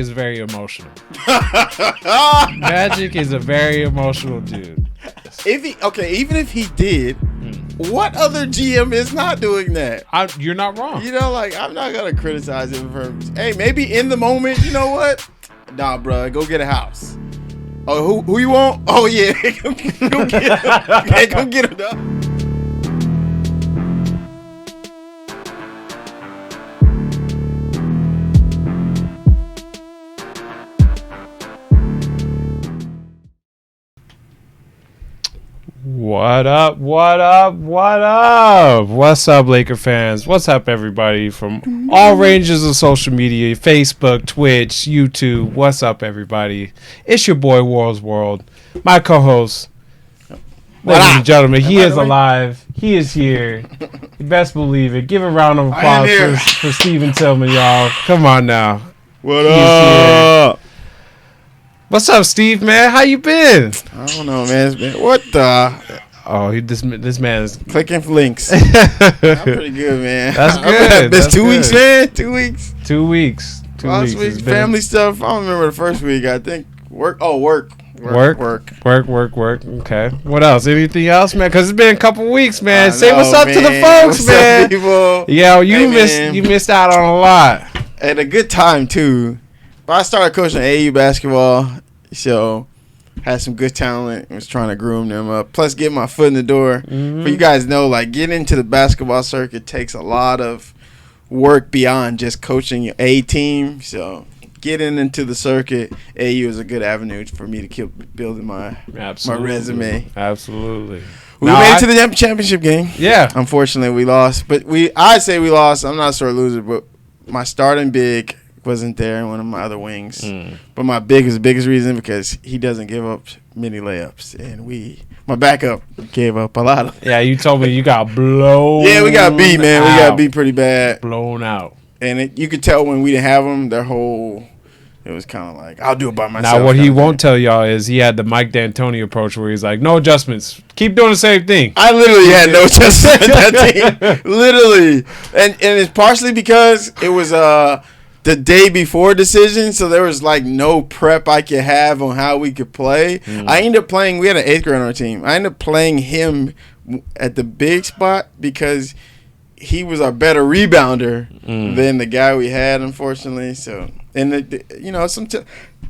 is very emotional. Magic is a very emotional dude. Even if he did, what other GM is not doing that? You're not wrong. You know, like, I'm not gonna criticize him for. Hey, maybe in the moment, you know what? Nah, bro, go get a house. Oh, who you want? Oh yeah, go get him. Okay, go get him. Dog. What up? What up? What up? What's up, Laker fans? What's up, everybody from all ranges of social media, Facebook, Twitch, YouTube. What's up, everybody? It's your boy, Warr's World. My co-host, ladies and gentlemen, he is alive. He is here. You best believe it. Give a round of applause for Stephen Tillman, y'all. Come on now. What up? What's up, Steve, man? How you been? I don't know, man. What the? Oh, this man is clicking for links. I'm pretty good, man. That's good. That's 2 weeks, man. 2 weeks. 2 weeks. 2 Last weeks. week, family stuff. I don't remember the first week. I think work. Oh, work. Work. Okay. What else? Anything else, man? Because it's been a couple weeks, man. Say what's up to the folks, man. Up, people? Yeah, you missed out on a lot. And a good time too. I started coaching AAU basketball, so had some good talent. Was trying to groom them up. Plus, get my foot in the door. Mm-hmm. But you guys know, like, getting into the basketball circuit takes a lot of work beyond just coaching your A team. So, getting into the circuit, AAU is a good avenue for me to keep building my resume. Absolutely. We made it to the championship game. Yeah. Unfortunately, we lost. But I say we lost. I'm not a sore loser, but my starting big wasn't there in one of my other wings. But my biggest reason because he doesn't give up many layups, and my backup gave up a lot of. Yeah, you told me you got blown. Yeah, we got beat, man. We got beat pretty bad. Blown out. And you could tell when we didn't have them, it was kind of like, I'll do it by myself. Now, what he won't tell y'all is he had the Mike D'Antoni approach where he's like, no adjustments. Keep doing the same thing. I literally had no adjustments with that team. Literally. And it's partially because it was the day before decision, so there was like no prep I could have on how we could play. I ended up playing. We had an 8th grader on our team. I ended up playing him at the big spot because he was our better rebounder than the guy we had, unfortunately. So, and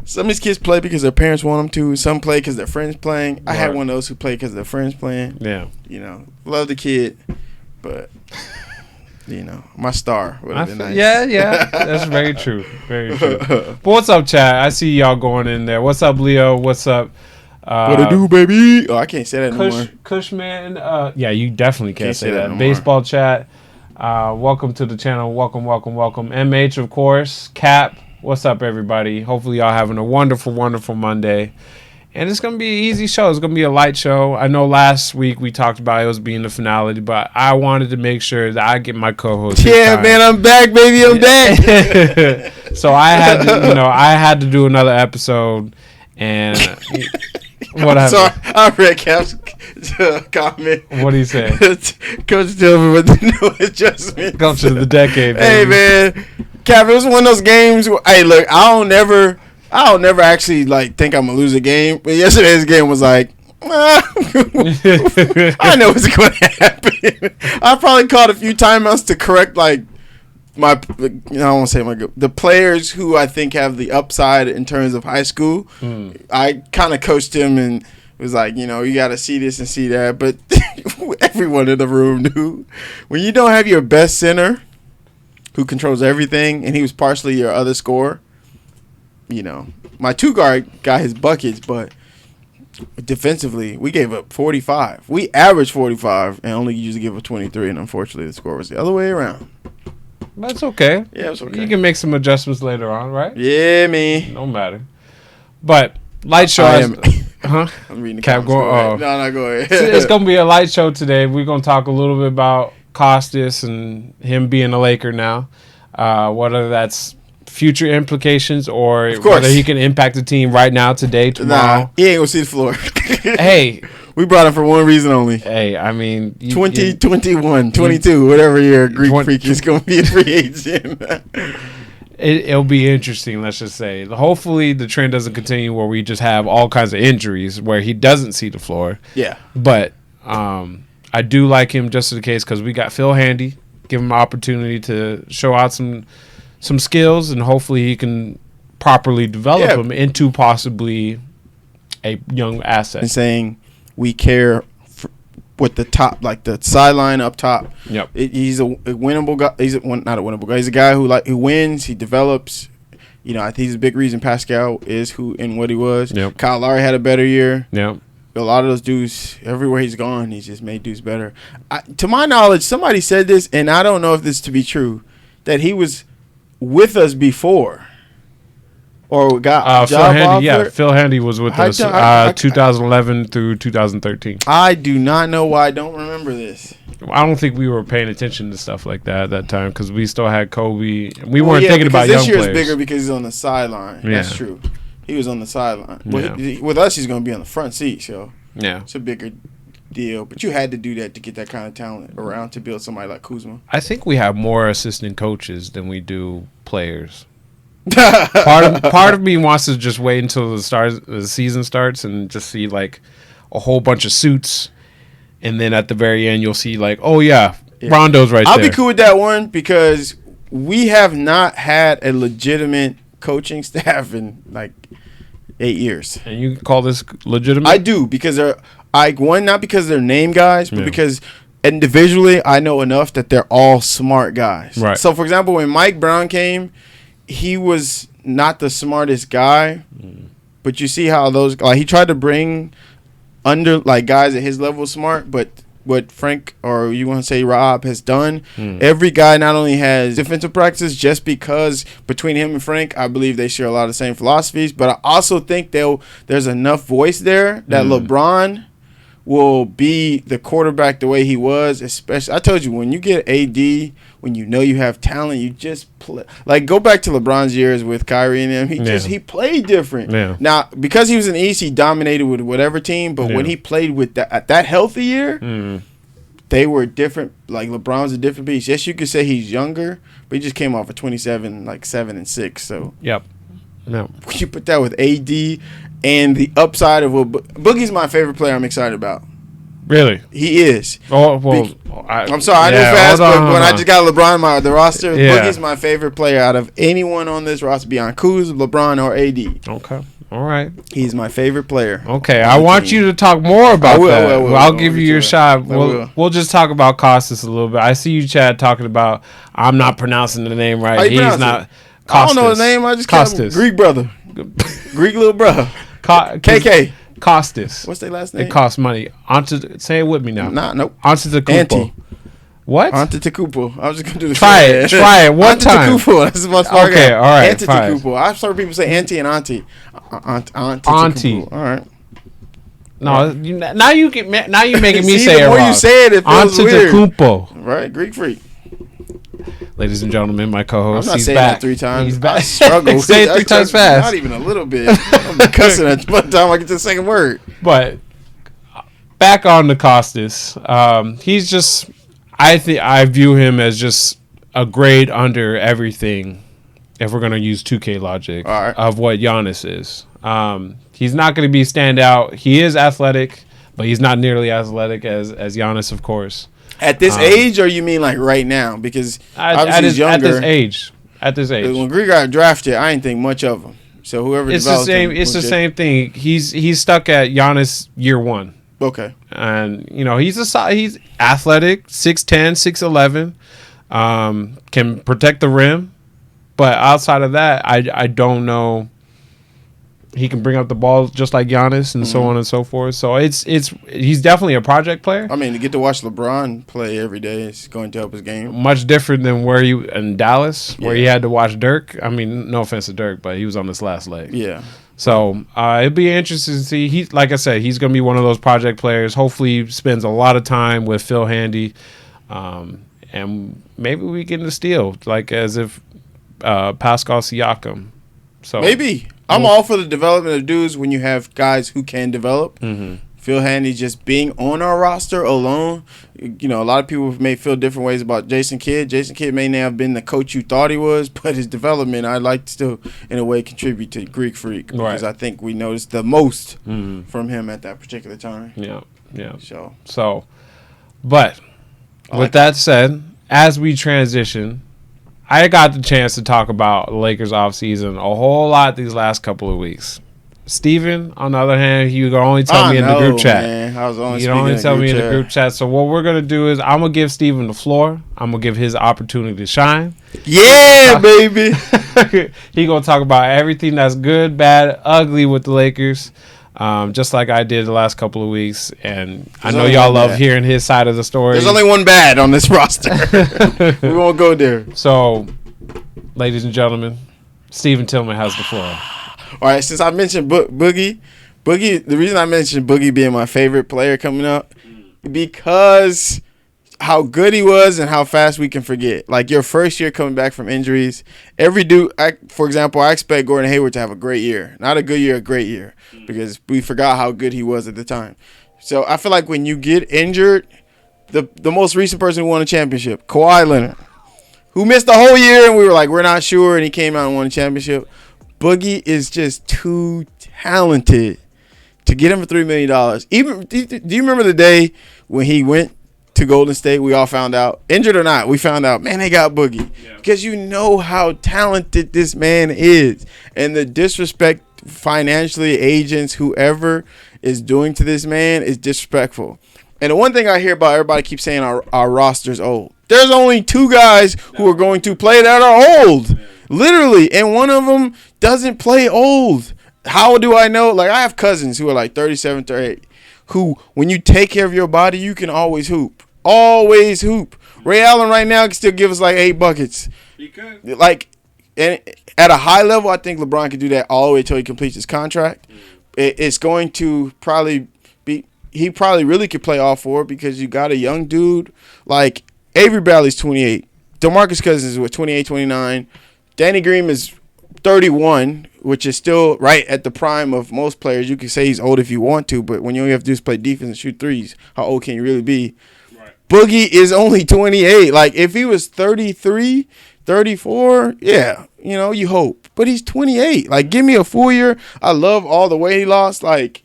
some of these kids play because their parents want them to. Some play because their friends playing. I had one of those who played because their friends playing. Yeah, love the kid, but. My star would have been nice. Yeah, that's very true. Very true. But what's up, chat? I see y'all going in there. What's up, Leo? What's up? What it do, baby? Oh, I can't say that anymore. Cushman. Yeah, you definitely can't say that. Baseball chat. Welcome to the channel. Welcome. MH, of course. Cap. What's up, everybody? Hopefully, y'all having a wonderful, wonderful Monday. And it's going to be an easy show. It's going to be a light show. I know last week we talked about it was being the finale, but I wanted to make sure that I get my co-host. Yeah, man, I'm back, baby. I'm back. So I had to do another episode. And what happened? Sorry, I read Cap's comment. What do you say? Coach Tillman with the no adjustment. Coach of the decade, baby. Hey, man. Cap, it was one of those games where, hey, look, I'll never actually think I'm gonna lose a game, but yesterday's game was like, I know what's going to happen. I probably called a few timeouts to correct I don't want to say the players who I think have the upside in terms of high school. I kind of coached him and was like, you got to see this and see that, but everyone in the room knew when you don't have your best center who controls everything, and he was partially your other scorer. My 2-guard got his buckets, but defensively, we gave up 45. We averaged 45 and only usually give up 23, and unfortunately, the score was the other way around. That's okay. Yeah, it's okay. You can make some adjustments later on, right? Yeah, me. No matter. But light show. Huh? I'm reading the Cap. No, go ahead. It's going to be a light show today. We're going to talk a little bit about Kostas and him being a Laker now. Whether that's future implications or whether he can impact the team right now, today, tomorrow. Nah, he ain't gonna see the floor. Hey, we brought him for one reason only. Hey, I mean, 21, 22, whatever year Greek freak is gonna be a free agent. It'll be interesting. Let's just say. Hopefully, the trend doesn't continue where we just have all kinds of injuries where he doesn't see the floor. Yeah. But I do like him just in the case because we got Phil Handy. Give him an opportunity to show out some skills, and hopefully he can properly develop him into possibly a young asset. And saying we care with the top, like the sideline up top. Yep. He's a winnable guy. Not a winnable guy. He's a guy who wins. He develops. You know, I think he's a big reason Pascal is who and what he was. Yep. Kyle Lowry had a better year. Yep. A lot of those dudes, everywhere he's gone, he's just made dudes better. To my knowledge, somebody said this, and I don't know if this to be true, that he was with us before. Or got a Phil job Handy, offer. yeah. Phil Handy was with us 2011 through 2013. I do not know why I don't remember this. I don't think we were paying attention to stuff like that at that time because we still had Kobe. We weren't thinking about young players. This year is bigger because he's on the sideline. Yeah. That's true. He was on the sideline. With us, he's going to be on the front seat, so it's a bigger deal. But you had to do that to get that kind of talent around to build somebody like Kuzma. I think we have more assistant coaches than we do players. part of me wants to just wait until the season starts and just see like a whole bunch of suits, and then at the very end you'll see like, oh yeah. Rondo's right there. I'll be cool with that one because we have not had a legitimate coaching staff in like 8 years. And you call this legitimate? I do because not because they're name guys, but because individually I know enough that they're all smart guys. Right. So for example, when Mike Brown came, he was not the smartest guy, but you see how he tried to bring guys at his level smart, but what Frank, or you want to say Rob, has done, every guy not only has defensive practices just because between him and Frank, I believe they share a lot of the same philosophies, but I also think there's enough voice there that LeBron will be the quarterback the way he was. Especially, I told you, when you get AD, when you know you have talent, you just play. Like, go back to LeBron's years with Kyrie and him. He played different. Yeah. Now, because he was in the East, he dominated with whatever team. But when he played with at that healthy year, they were different. Like, LeBron's a different beast. Yes, you could say he's younger, but he just came off of 27, like 7 and 6. So yep. No. When you put that with AD and the upside of Boogie's my favorite player. I'm excited about. Really? He is. Oh, well, I'm sorry, I know fast, but when I just got LeBron on the roster, Boogie's my favorite player out of anyone on this roster beyond Kuz, LeBron, or AD. Okay. All right. He's my favorite player. Okay. I want you to talk more about that. I'll give you your shot. We'll just talk about Kostas a little bit. I see you, Chad, talking about, I'm not pronouncing the name right. He's not. Kostas. I don't know his name. I just call him Greek brother. Greek little brother. KK. Kostas. What's their last name? It costs money. Say it with me now. Nope. Antetokounmpo. What? Antetokounmpo. I was just gonna do the Try it. One time. Antetokounmpo. That's my smart guy. Okay, all right. Antetokounmpo. I've heard people say auntie and auntie. Auntie. All right. No, now you're making me See, say the it more wrong. you say it feels weird. Antetokounmpo. Right, Greek freak. Ladies and gentlemen, my co-host. I'm not saying that 3 times. He's back. I struggle. Say it 3 times fast. Not even a little bit. I'm cussing at one time I get to the second word. But back on to Kostas. He's just. I view him as just a grade under everything. If we're gonna use 2K logic of what Giannis is, he's not gonna be standout. He is athletic, but he's not nearly as athletic as Giannis, of course. At this age, or you mean like right now? Because obviously he's younger. At this age. When Greek got drafted, I didn't think much of him. So whoever it's the same. It's the same thing. He's stuck at Giannis year 1. Okay. And he's athletic, 6'10", 6'11", can protect the rim, but outside of that, I don't know. He can bring up the ball just like Giannis and so on and so forth. So he's definitely a project player. I mean, to get to watch LeBron play every day is going to help his game. Much different than where you in Dallas, where he had to watch Dirk. I mean, no offense to Dirk, but he was on this last leg. Yeah. So it'd be interesting to see. Like I said, he's going to be one of those project players. Hopefully, he spends a lot of time with Phil Handy, and maybe we get a steal, like as if Pascal Siakam. So maybe. I'm all for the development of dudes when you have guys who can develop. Phil Handy just being on our roster alone. You know, a lot of people may feel different ways about Jason Kidd. Jason Kidd may not have been the coach you thought he was, but his development, I'd like to still, in a way, contribute to Greek Freak because I think we noticed the most from him at that particular time. Yeah. So, but with that said, as we transition, I got the chance to talk about the Lakers offseason a whole lot these last couple of weeks. Steven, on the other hand, he would only tell me in the group chat. Man. I was only He'd only tell me in the group chat. So what we're going to do is I'm going to give Steven the floor. I'm going to give his opportunity to shine. Yeah, baby. He going to talk about everything that's good, bad, ugly with the Lakers, just like I did the last couple of weeks. And I know y'all love hearing his side of the story. There's only one bad on this roster. We won't go there. So, ladies and gentlemen, Steven Tillman has the floor. All right, since I mentioned Boogie, the reason I mentioned Boogie being my favorite player coming up, because how good he was and how fast we can forget. Like your first year coming back from injuries, every dude, for example, I expect Gordon Hayward to have a great year. Not a good year, a great year, because we forgot how good he was at the time. So I feel like when you get injured, the most recent person who won a championship, Kawhi Leonard, who missed the whole year and we were like, we're not sure, and he came out and won a championship. Boogie is just too talented to get him for $3 million. Even do you remember the day when he went to Golden State? We all found out, injured or not, we found out, man, they got Boogie. Because you know how talented this man is. And the disrespect financially, agents, whoever is doing to this man is disrespectful. And the one thing I hear about, everybody keeps saying our roster's old. There's only 2 guys who are going to play that are old. Literally, and one of them doesn't play old. How do I know? Like, I have cousins who are like 37, 38, who, when you take care of your body, you can always hoop. Always hoop. Ray Allen right now can still give us like 8 buckets. He could. Like, and at a high level, I think LeBron can do that all the way until he completes his contract. It's going to probably be, he probably really could play all 4 because you got a young dude. Like, Avery Bradley's 28. DeMarcus Cousins is 28, 29. Danny Green is 31, which is still right at the prime of most players. You can say he's old if you want to, but when you only have to do is play defense and shoot threes, how old can you really be? Right. Boogie is only 28. Like, if he was 33, 34, yeah, you know, you hope. But he's 28. Like, give me a full year. I love all the weight he lost. Like,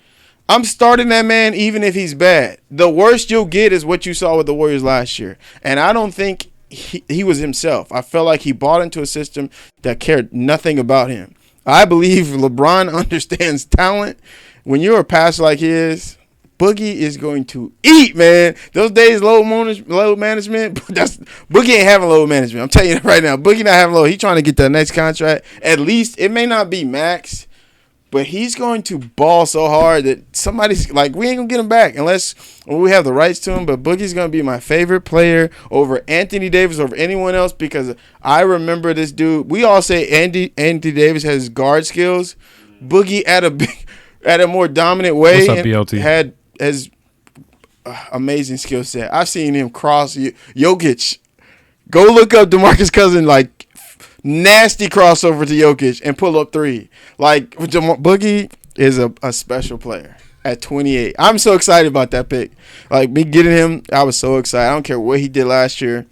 I'm starting that man even if he's bad. The worst you'll get is what you saw with the Warriors last year. And I don't think he was himself. I felt like he bought into a system that cared nothing about him. I believe LeBron understands talent. When you're a passer like he is, Boogie is going to eat, man. Those days, load management, Boogie ain't having load management. I'm telling you that right now. Boogie not having load. He's trying to get that next contract. At least, it may not be max, but he's going to ball so hard that somebody's like, we ain't going to get him back unless we have the rights to him. But Boogie's going to be my favorite player over Anthony Davis, over anyone else, because I remember this dude. We all say Anthony Davis has guard skills. Boogie at a more dominant way. What's up, BLT? Has amazing skill set. I've seen him cross Jokic. Go look up DeMarcus Cousins, like, nasty crossover to Jokic and pull up 3. Like, Boogie is a special player at 28. I'm so excited about that pick. Like, me getting him, I was so excited. I don't care what he did last year,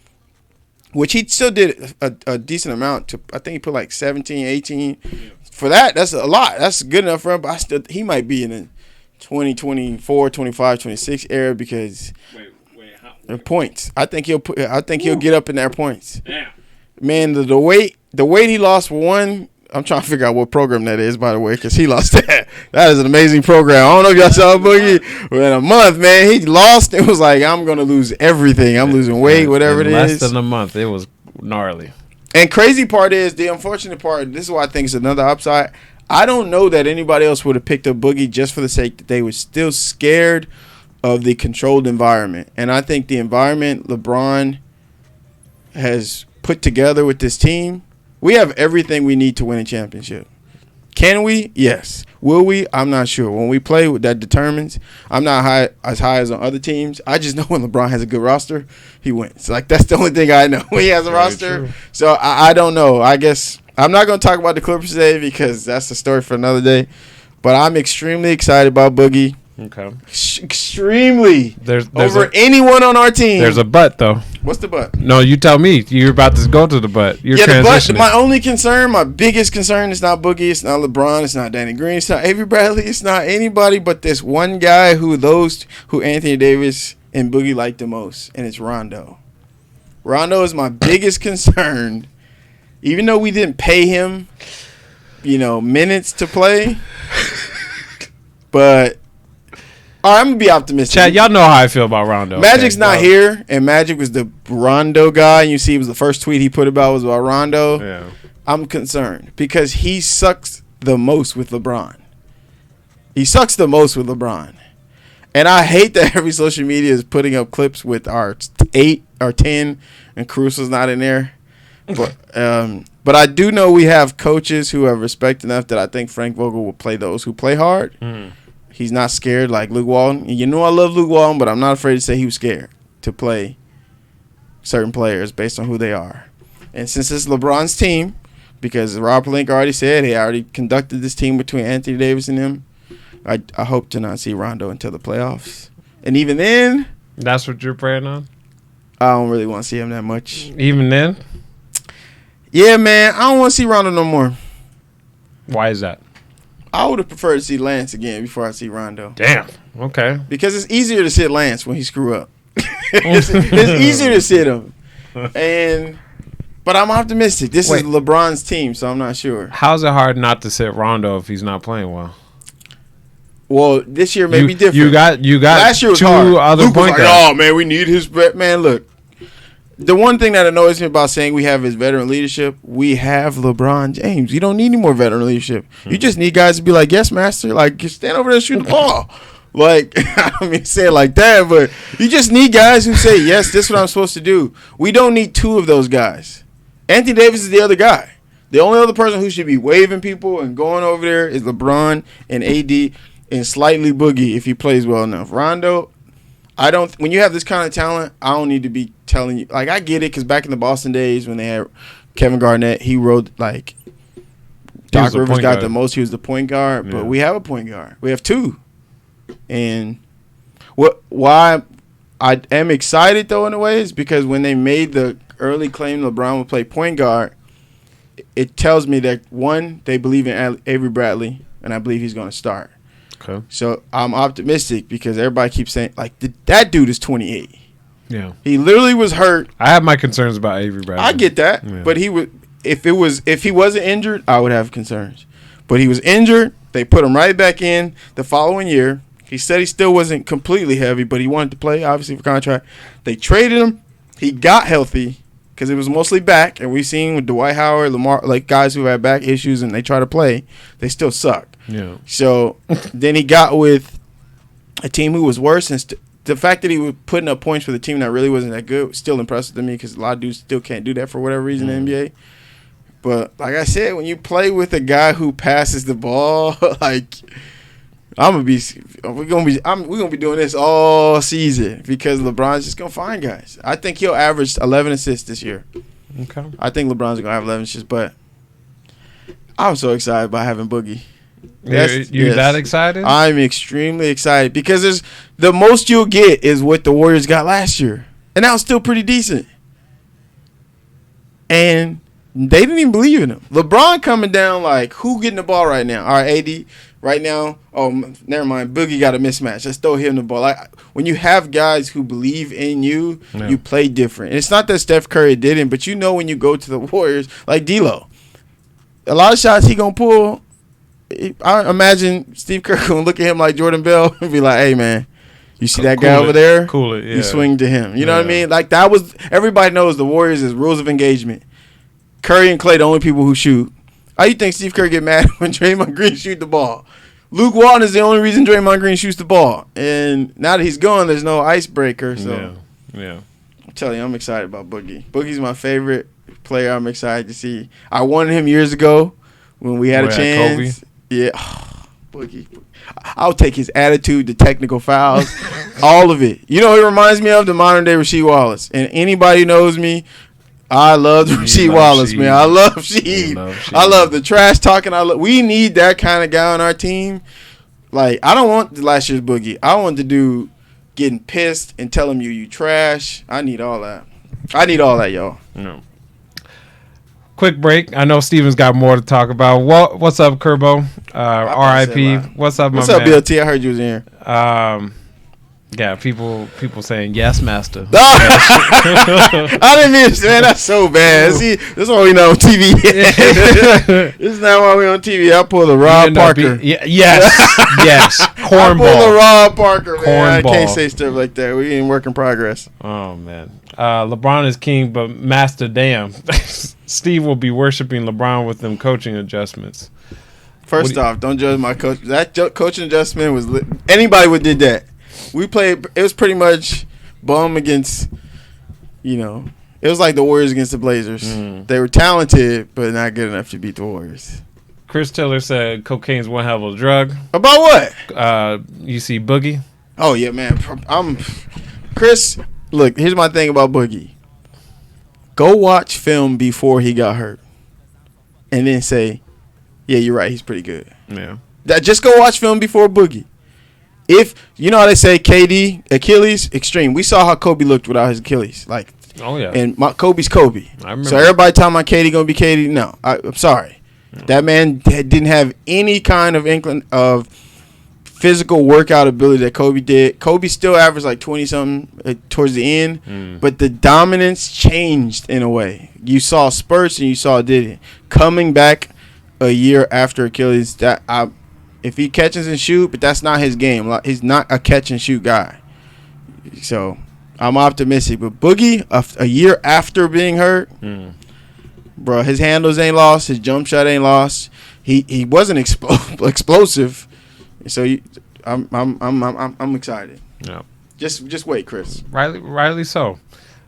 which he still did a decent amount. I think he put like 17, 18. For that, that's a lot. That's good enough for him, but he might be in the 2024, 25, 26 era because points. I think he'll get up in their points. Damn. Man, the weight he lost for one. I'm trying to figure out what program that is, by the way, because he lost that. That is an amazing program. I don't know if y'all saw Boogie. But in a month, man, he lost. It was like, I'm going to lose everything. I'm losing weight, whatever it is. Less than a month. It was gnarly. And crazy part is, the unfortunate part, this is what I think is another upside. I don't know that anybody else would have picked up Boogie just for the sake that they were still scared of the controlled environment. And I think the environment LeBron has put together with this team, we have everything we need to win a championship. Can we? Yes. Will we? I'm not sure. When we play, that determines. I'm not as high as on other teams. I just know when LeBron has a good roster, he wins. Like, that's the only thing I know. When he has a roster. True. So I don't know. I guess I'm not going to talk about the Clippers today because that's a story for another day. But I'm extremely excited about Boogie. Okay. Extremely. There's over anyone on our team. There's a but though. What's the but? No, you tell me. You're about to go to the but. You're transitioning. The but. My only concern, my biggest concern, is not Boogie. It's not LeBron. It's not Danny Green. It's not Avery Bradley. It's not anybody but this one guy who Anthony Davis and Boogie like the most, and it's Rondo. Rondo is my biggest concern. Even though we didn't pay him, minutes to play, but. All right, I'm going to be optimistic. Chad, y'all know how I feel about Rondo. Magic's not here, and Magic was the Rondo guy, and you see it was the first tweet he put about Rondo. Yeah. I'm concerned because he sucks the most with LeBron. And I hate that every social media is putting up clips with our 8 or 10, and Caruso's not in there. But I do know we have coaches who have respect enough that I think Frank Vogel will play those who play hard. He's not scared like Luke Walton. I love Luke Walton, but I'm not afraid to say he was scared to play certain players based on who they are. And since it's LeBron's team, because Rob Pelinka already said he already conducted this team between Anthony Davis and him, I hope to not see Rondo until the playoffs. And even then... That's what you're praying on? I don't really want to see him that much. Even then? Yeah, man. I don't want to see Rondo no more. Why is that? I would have preferred to see Lance again before I see Rondo. Damn. Okay. Because it's easier to sit Lance when he screw up. it's easier to sit him. But I'm optimistic. This is LeBron's team, so I'm not sure. How's it hard not to sit Rondo if he's not playing well? Well, this year may be different. You got last year was two hard. other Luke was point like, guards. oh, man, we need his – man, look. The one thing that annoys me about saying we have his veteran leadership, we have LeBron James. You don't need any more veteran leadership. You just need guys to be like, yes, master. Like, stand over there and shoot the ball. Like, I don't mean to say it like that, but you just need guys who say, yes, this is what I'm supposed to do. We don't need two of those guys. Anthony Davis is the other guy. The only other person who should be waving people and going over there is LeBron and AD and slightly Boogie if he plays well enough. Rondo, when you have this kind of talent, I don't need to be telling you. Like, I get it because back in the Boston days when they had Kevin Garnett, he wrote, like, Doc Rivers got the most. He was the point guard. But we have a point guard. We have two. And why I am excited, though, in a way, is because when they made the early claim LeBron would play point guard, it tells me that, one, they believe in Avery Bradley, and I believe he's going to start. Okay. So I'm optimistic because everybody keeps saying, like, that dude is 28. Yeah. He literally was hurt. I have my concerns about Avery Bradley. I get that. Yeah. But if he wasn't injured, I would have concerns. But he was injured. They put him right back in the following year. He said he still wasn't completely heavy, but he wanted to play, obviously, for contract. They traded him. He got healthy because it was mostly back. And we've seen with Dwight Howard, Lamar, like guys who have back issues and they try to play, they still suck. Yeah. So then he got with a team who was worse. And the fact that he was putting up points for the team that really wasn't that good was still impressive to me because a lot of dudes still can't do that for whatever reason in the NBA. But like I said, when you play with a guy who passes the ball, like we're gonna be doing this all season because LeBron's just gonna find guys. I think he'll average 11 assists this year. Okay. I think LeBron's gonna have 11 assists, but I'm so excited about having Boogie. You're that excited? I'm extremely excited because the most you'll get is what the Warriors got last year, and that was still pretty decent. And they didn't even believe in him. LeBron coming down like, who getting the ball right now? All right, AD right now. Oh, never mind. Boogie got a mismatch. Let's throw him the ball. Like, when you have guys who believe in you, you play different. And it's not that Steph Curry didn't, but you know when you go to the Warriors, like D'Lo, a lot of shots he gonna pull. I imagine Steve Kerr gonna look at him like Jordan Bell and be like, "Hey, man, you see that guy over there? Cool it. Yeah. You swing to him." You know what I mean? Like, that was everybody knows the Warriors is rules of engagement. Curry and Klay the only people who shoot. How you think Steve Kerr get mad when Draymond Green shoot the ball? Luke Walton is the only reason Draymond Green shoots the ball. And now that he's gone, there's no icebreaker. So yeah. I'm telling you, I'm excited about Boogie. Boogie's my favorite player. I'm excited to see. I wanted him years ago when we had a chance. Kobe? Yeah. Boogie. I'll take his attitude, the technical fouls, all of it. You know, he reminds me of the modern day Rasheed Wallace. And anybody who knows me, I love Rasheed Wallace, man. I love Sheed. I love the trash talking. We need that kind of guy on our team. Like, I don't want the last year's Boogie. I want the dude getting pissed and telling you trash. I need all that. Y'all. No. Quick break. I know Steven's got more to talk about. What's up, Kerbo? R.I.P. What's up, What's my up, man? BLT? I heard you was in here. Yeah, people saying yes, master. I didn't mean to, man. That's so bad. See, this is why we not on TV. This is not why we on TV. I pull the Rob Parker. Yes. Cornball. I pull the Rob Parker, man. Cornball. I can't say stuff like that. We in work in progress. Oh, man. LeBron is king, but master damn. Steve will be worshiping LeBron with them coaching adjustments. First off, don't judge my coach. That coaching adjustment was anybody would did that. We played. It was pretty much bum against, it was like the Warriors against the Blazers. They were talented, but not good enough to beat the Warriors. Chris Tiller said cocaine's one hell of a drug. About what? You see Boogie? Oh, yeah, man. Chris, look, here's my thing about Boogie. Go watch film before he got hurt. And then say, yeah, you're right, he's pretty good. Yeah. Just go watch film before Boogie. If you know how they say KD Achilles extreme, we saw how Kobe looked without his Achilles. Like, oh yeah, and Kobe's Kobe. I remember. So everybody talking about KD gonna be KD. No, I'm sorry, that man didn't have any kind of inkling of physical workout ability that Kobe did. Kobe still averaged like 20 something towards the end, but the dominance changed in a way. You saw spurts and you saw Diddy coming back a year after Achilles. If he catches and shoot, but that's not his game. Like, he's not a catch and shoot guy. So I'm optimistic. But Boogie, a year after being hurt, bro, his handles ain't lost. His jump shot ain't lost. He wasn't explosive. So I'm excited. Yeah. Just wait, Chris. Rightly so.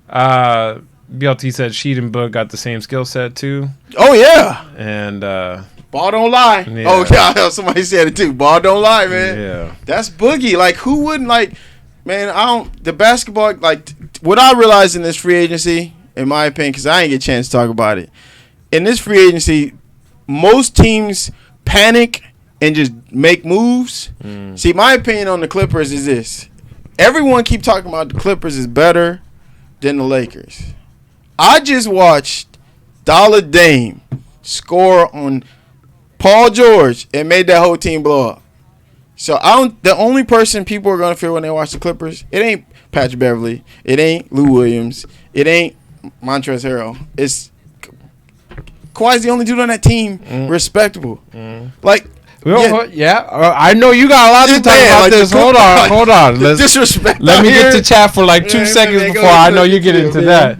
BLT said Sheed and Boog got the same skill set too. Oh yeah. And ball don't lie. Yeah. Oh yeah, somebody said it too. Ball don't lie, man. Yeah. That's Boogie. Like, who wouldn't like? Man, the basketball, like, what I realized in this free agency, in my opinion, because I ain't get a chance to talk about it. In this free agency, most teams panic and just make moves. See, my opinion on the Clippers is this: everyone keep talking about the Clippers is better than the Lakers. I just watched Dollar Dame score on Paul George and made that whole team blow up. So the only person people are gonna feel when they watch the Clippers, it ain't Patrick Beverly, it ain't Lou Williams, it ain't Montrezl Harrell. It's Kawhi's the only dude on that team respectable. Like, I know you got a lot to talk about this. Hold on. Let's disrespect. Let me get to chat for like 2 seconds before I know you get into that.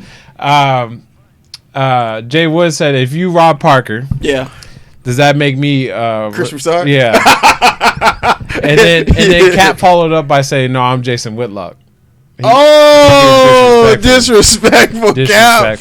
Jay Wood said, if you Rob Parker, does that make me Chris Broussard? Yeah. and then Cap followed up by saying, no, I'm Jason Whitlock. Disrespectful. Yeah,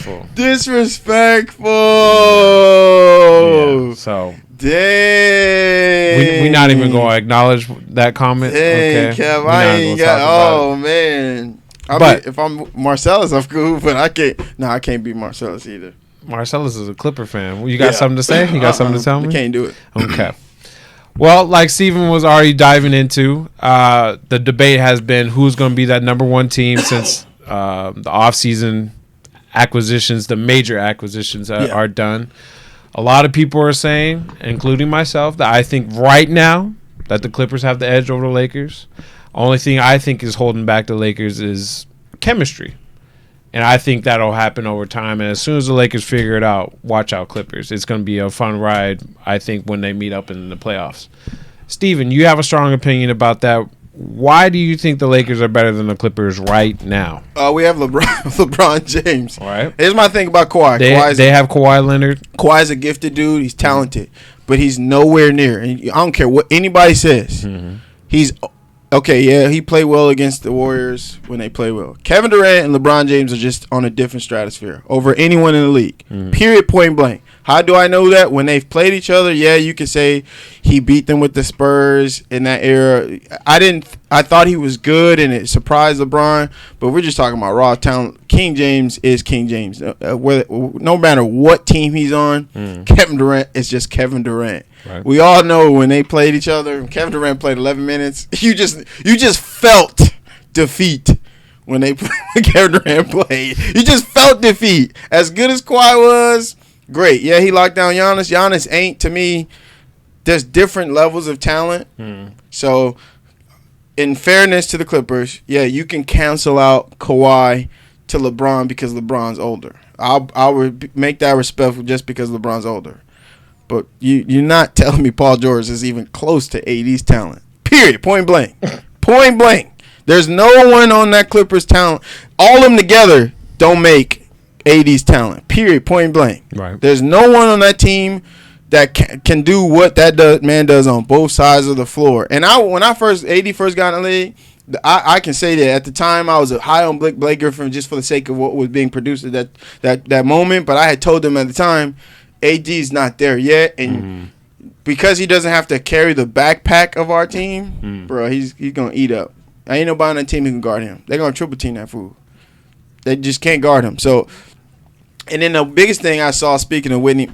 so dang. We not even gonna acknowledge that comment. Dang, okay. Kev, I ain't got. Man. If I'm Marcellus, I'm cool, but I can't. No, I can't be Marcellus either. Marcellus is a Clipper fan. You got something to say? You got something to tell me? I can't do it. Okay. Well, like Steven was already diving into, the debate has been who's going to be that number one team since the offseason acquisitions, the major acquisitions are done. A lot of people are saying, including myself, that I think right now that the Clippers have the edge over the Lakers. Only thing I think is holding back the Lakers is chemistry. And I think that'll happen over time. And as soon as the Lakers figure it out, watch out, Clippers. It's going to be a fun ride, I think, when they meet up in the playoffs. Steven, you have a strong opinion about that. Why do you think the Lakers are better than the Clippers right now? We have LeBron James. All right. Here's my thing about Kawhi. They have Kawhi Leonard. Kawhi's a gifted dude. He's talented. But he's nowhere near. And I don't care what anybody says. He's... Okay, yeah, he played well against the Warriors when they play well. Kevin Durant and LeBron James are just on a different stratosphere over anyone in the league. Period, point blank. How do I know that? When they've played each other, yeah, you could say he beat them with the Spurs in that era. I thought he was good and it surprised LeBron, but we're just talking about raw talent. King James is King James. No matter what team he's on, Kevin Durant is just Kevin Durant. Right. We all know when they played each other, Kevin Durant played 11 minutes. You just felt defeat when Kevin Durant played. You just felt defeat. As good as Kawhi was, great. Yeah, he locked down Giannis. Giannis ain't, to me, there's different levels of talent. So, in fairness to the Clippers, yeah, you can cancel out Kawhi to LeBron because LeBron's older. I would make that respectful just because LeBron's older. But you're not telling me Paul George is even close to AD's talent. Period. Point blank. Point blank. There's no one on that Clippers talent. All of them together don't make AD's talent. Period. Point blank. Right. There's no one on that team that can do what that man does on both sides of the floor. And when AD first got in the league, I can say that at the time I was high on Blake Griffin just for the sake of what was being produced at that moment. But I had told them at the time, AD's not there yet, and because he doesn't have to carry the backpack of our team, bro, he's gonna eat up. Ain't nobody on that team who can guard him. They're gonna triple team that fool. They just can't guard him. So, and then the biggest thing I saw, speaking of Whitney,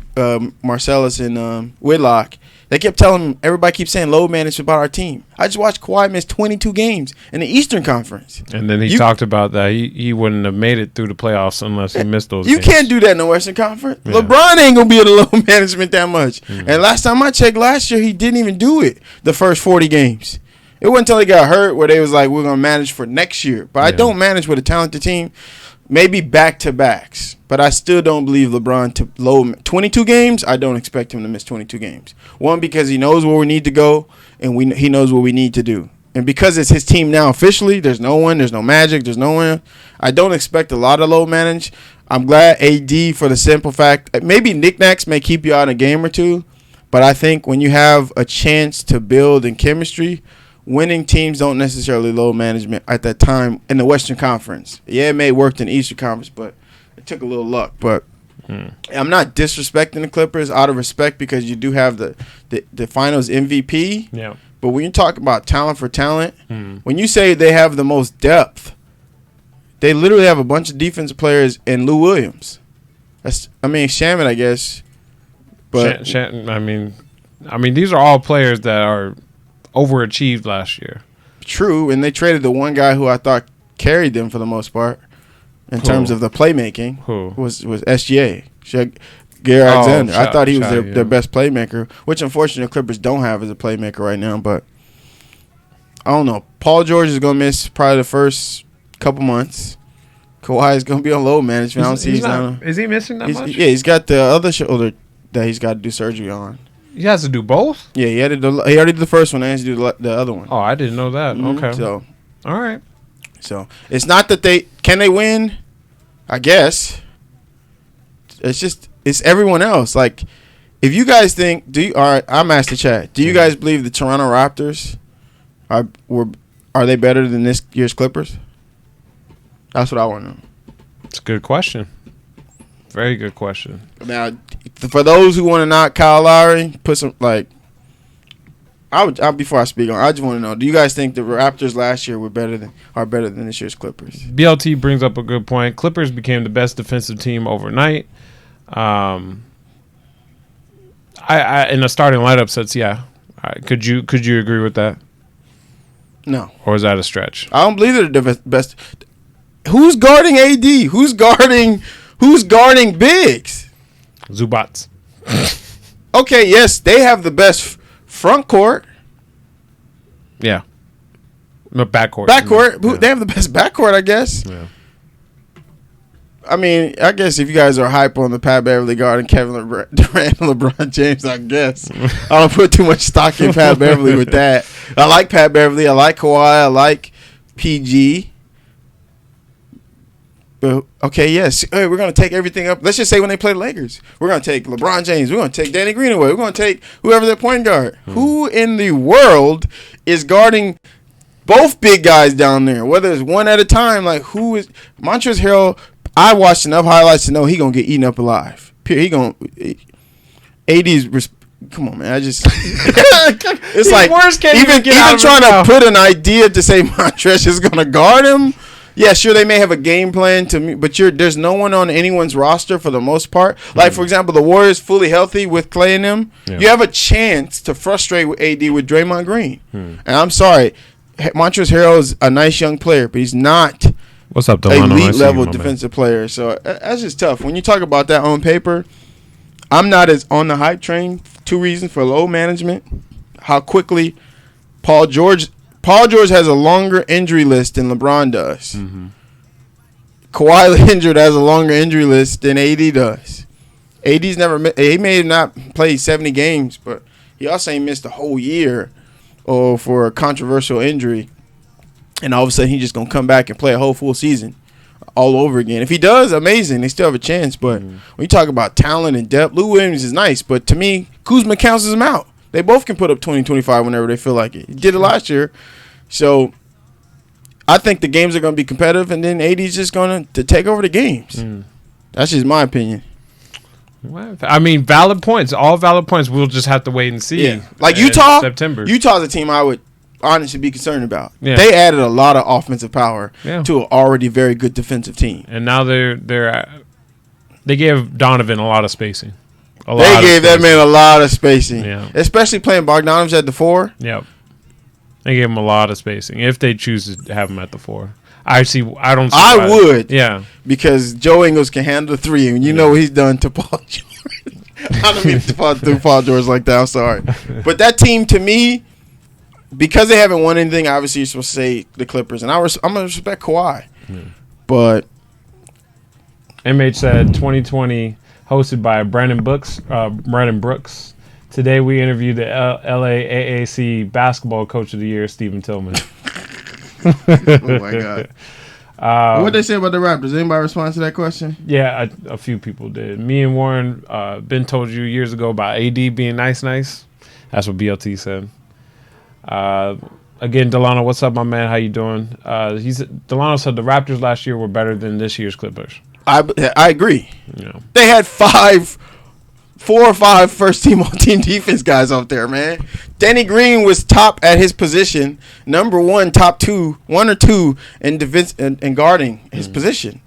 Marcellus and Whitlock, they kept telling him, everybody keeps saying load management about our team. I just watched Kawhi miss 22 games in the Eastern Conference. And then he talked about that he wouldn't have made it through the playoffs unless he missed those games. You can't do that in the Western Conference. Yeah. LeBron ain't going to be able to load management that much. And last time I checked last year, he didn't even do it the first 40 games. It wasn't until he got hurt where they was like, we're going to manage for next year. But I don't manage with a talented team. Maybe back-to-backs. But I still don't believe LeBron to load 22 games. I don't expect him to miss 22 games. One, because he knows where we need to go, and he knows what we need to do. And because it's his team now officially, there's no Magic, there's no one. I don't expect a lot of load manage. I'm glad AD, for the simple fact, maybe knickknacks may keep you out in a game or two, but I think when you have a chance to build in chemistry, winning teams don't necessarily load management at that time in the Western Conference. Yeah, it may have worked in the Eastern Conference, but it took a little luck. But I'm not disrespecting the Clippers out of respect because you do have the Finals MVP. Yeah. But when you talk about talent for talent, when you say they have the most depth, they literally have a bunch of defensive players in Lou Williams. Shaman, I guess. But I mean, these are all players that are overachieved last year. True, and they traded the one guy who I thought carried them for the most part in terms of the playmaking. Who was SGA? Gary Alexander. I thought he was their best playmaker, which unfortunately the Clippers don't have as a playmaker right now. But I don't know. Paul George is going to miss probably the first couple months. Kawhi is going to be on load management. I don't see is he missing that much? Yeah, he's got the other shoulder that he's got to do surgery on. He has to do both? Yeah, he already did the first one. And he has to do the other one. Oh, I didn't know that. Okay. So, all right. So it's not that can they win? I guess. It's everyone else. Like, if you guys think, all right, I'm asking Chad. Do you guys believe the Toronto Raptors are they better than this year's Clippers? That's what I want to know. It's a good question. Very good question. Now, for those who want to knock Kyle Lowry, put some before I speak on, I just want to know: do you guys think the Raptors last year are better than this year's Clippers? BLT brings up a good point. Clippers became the best defensive team overnight. I in the starting lineup sets, yeah. Could you agree with that? No. Or is that a stretch? I don't believe they're the best. Who's guarding AD? Who's guarding bigs? Zubats. Okay, yes, they have the best front court. Yeah. No, backcourt. Yeah. They have the best backcourt, I guess. Yeah. I mean, I guess if you guys are hype on the Pat Beverly guarding Kevin Durant and LeBron James, I guess. I don't put too much stock in Pat Beverly with that. I like Pat Beverly. I like Kawhi. I like PG. But, okay, yes. Hey, we're going to take everything up. Let's just say when they play the Lakers, we're going to take LeBron James. We're going to take Danny Greenaway. We're going to take whoever their point guard. Who in the world is guarding both big guys down there? Whether it's one at a time, like who is – Montrezl Harrell, I watched enough highlights to know he going to get eaten up alive. He going to – AD's – come on, man. I just – it's like even trying to put an idea to say Montrezl is going to guard him – Yeah, sure, they may have a game plan to me, but there's no one on anyone's roster for the most part. Like, for example, the Warriors fully healthy with Clay and them. Yeah. You have a chance to frustrate with AD with Draymond Green. And I'm sorry, Montrezl Harrell is a nice young player, but he's not what's up, elite level defensive player. So that's just tough. When you talk about that on paper, I'm not as on the hype train. 2 reasons: for low management, how quickly Paul George has a longer injury list than LeBron does. Kawhi Leonard has a longer injury list than AD does. AD's he may have not played 70 games, but he also ain't missed a whole year for a controversial injury. And all of a sudden, he's just going to come back and play a whole full season all over again. If he does, amazing. They still have a chance. But when you talk about talent and depth, Lou Williams is nice. But to me, Kuzma counts him out. They both can put up 20, 25 whenever they feel like it. He did it last year. So I think the games are going to be competitive, and then AD's just going to take over the games. That's just my opinion. Well, I mean, valid points. All valid points. We'll just have to wait and see. Yeah. Like September. Utah's a team I would honestly be concerned about. Yeah. They added a lot of offensive power to an already very good defensive team. And now they gave Donovan a lot of spacing. They gave that man a lot of spacing. Yeah. Especially playing Bogdanovich at the 4. Yep. They gave him a lot of spacing if they choose to have him at the 4. I don't see I would. Yeah. Because Joe Ingles can handle the 3, and you know what he's done to Paul George. I don't mean to Paul George like that. I'm sorry. But that team, to me, because they haven't won anything, obviously you're supposed to say the Clippers. And I'm going to respect Kawhi. But MH said 2020 hosted by Brandon Brooks. Today we interviewed the LAAC basketball coach of the year, Stephen Tillman. Oh my God. What did they say about the Raptors? Anybody respond to that question? Yeah, a few people did. Me and Warren, Ben told you years ago about AD being nice. That's what BLT said. Again, Delano, what's up, my man? How you doing? Delano said the Raptors last year were better than this year's Clippers. I agree. Yeah. They had 4 or 5 first-team all-team defense guys out there, man. Danny Green was top at his position, number 1, top 2, 1 or 2 in defense and guarding his position.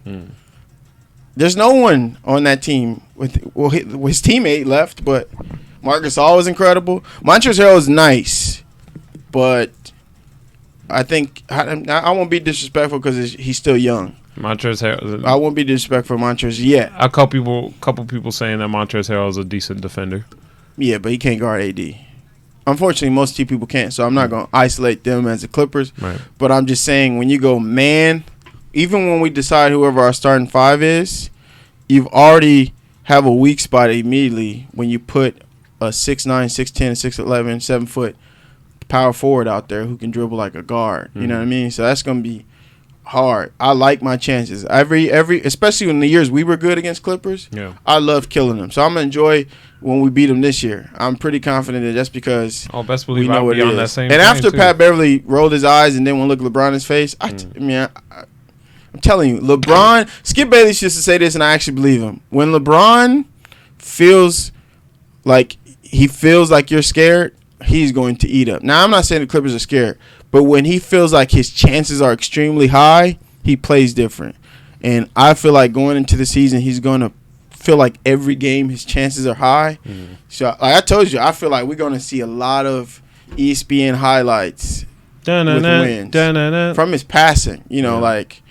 There's no one on that team his teammate left, but Marcus All was incredible. Montrezl Harrell is nice, but I think I won't be disrespectful because he's still young. Montrezl Harrell. I won't be disrespectful for Montrezl yet. A couple people saying that Montrezl Harrell is a decent defender. Yeah, but he can't guard AD. Unfortunately, most people can't, so I'm not going to isolate them as the Clippers. Right. But I'm just saying, when you go man, even when we decide whoever our starting 5 is, you've already have a weak spot immediately when you put a 6'9", 6'10", 6'11", 7-foot power forward out there who can dribble like a guard. You know what I mean? So that's going to be hard. I like my chances. Every especially in the years we were good against Clippers. Yeah. I love killing them. So I'm gonna enjoy when we beat them this year. I'm pretty confident that just because best believe we know what it is. That same and after too. Pat Beverly rolled his eyes and then when look LeBron in his face, I'm telling you, LeBron. Skip Bayless used to say this, and I actually believe him. When LeBron feels like you're scared, he's going to eat up. Now I'm not saying the Clippers are scared. But when he feels like his chances are extremely high, he plays different. And I feel like going into the season, he's going to feel like every game his chances are high. So, like I told you, I feel like we're going to see a lot of ESPN highlights with wins from his passing. You know, like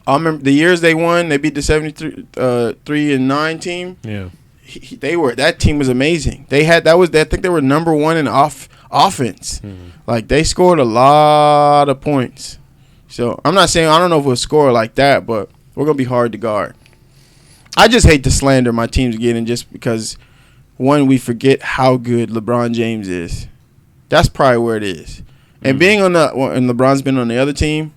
I remember the years they won, they beat the 73-9 team. Yeah, that team was amazing. I think they were number 1 in offense. Like they scored a lot of points. So I'm not saying I don't know if we'll score like that, but we're gonna be hard to guard. I just hate the slander my team's getting just because one, we forget how good LeBron James is. That's probably where it is. And being and LeBron's been on the other team,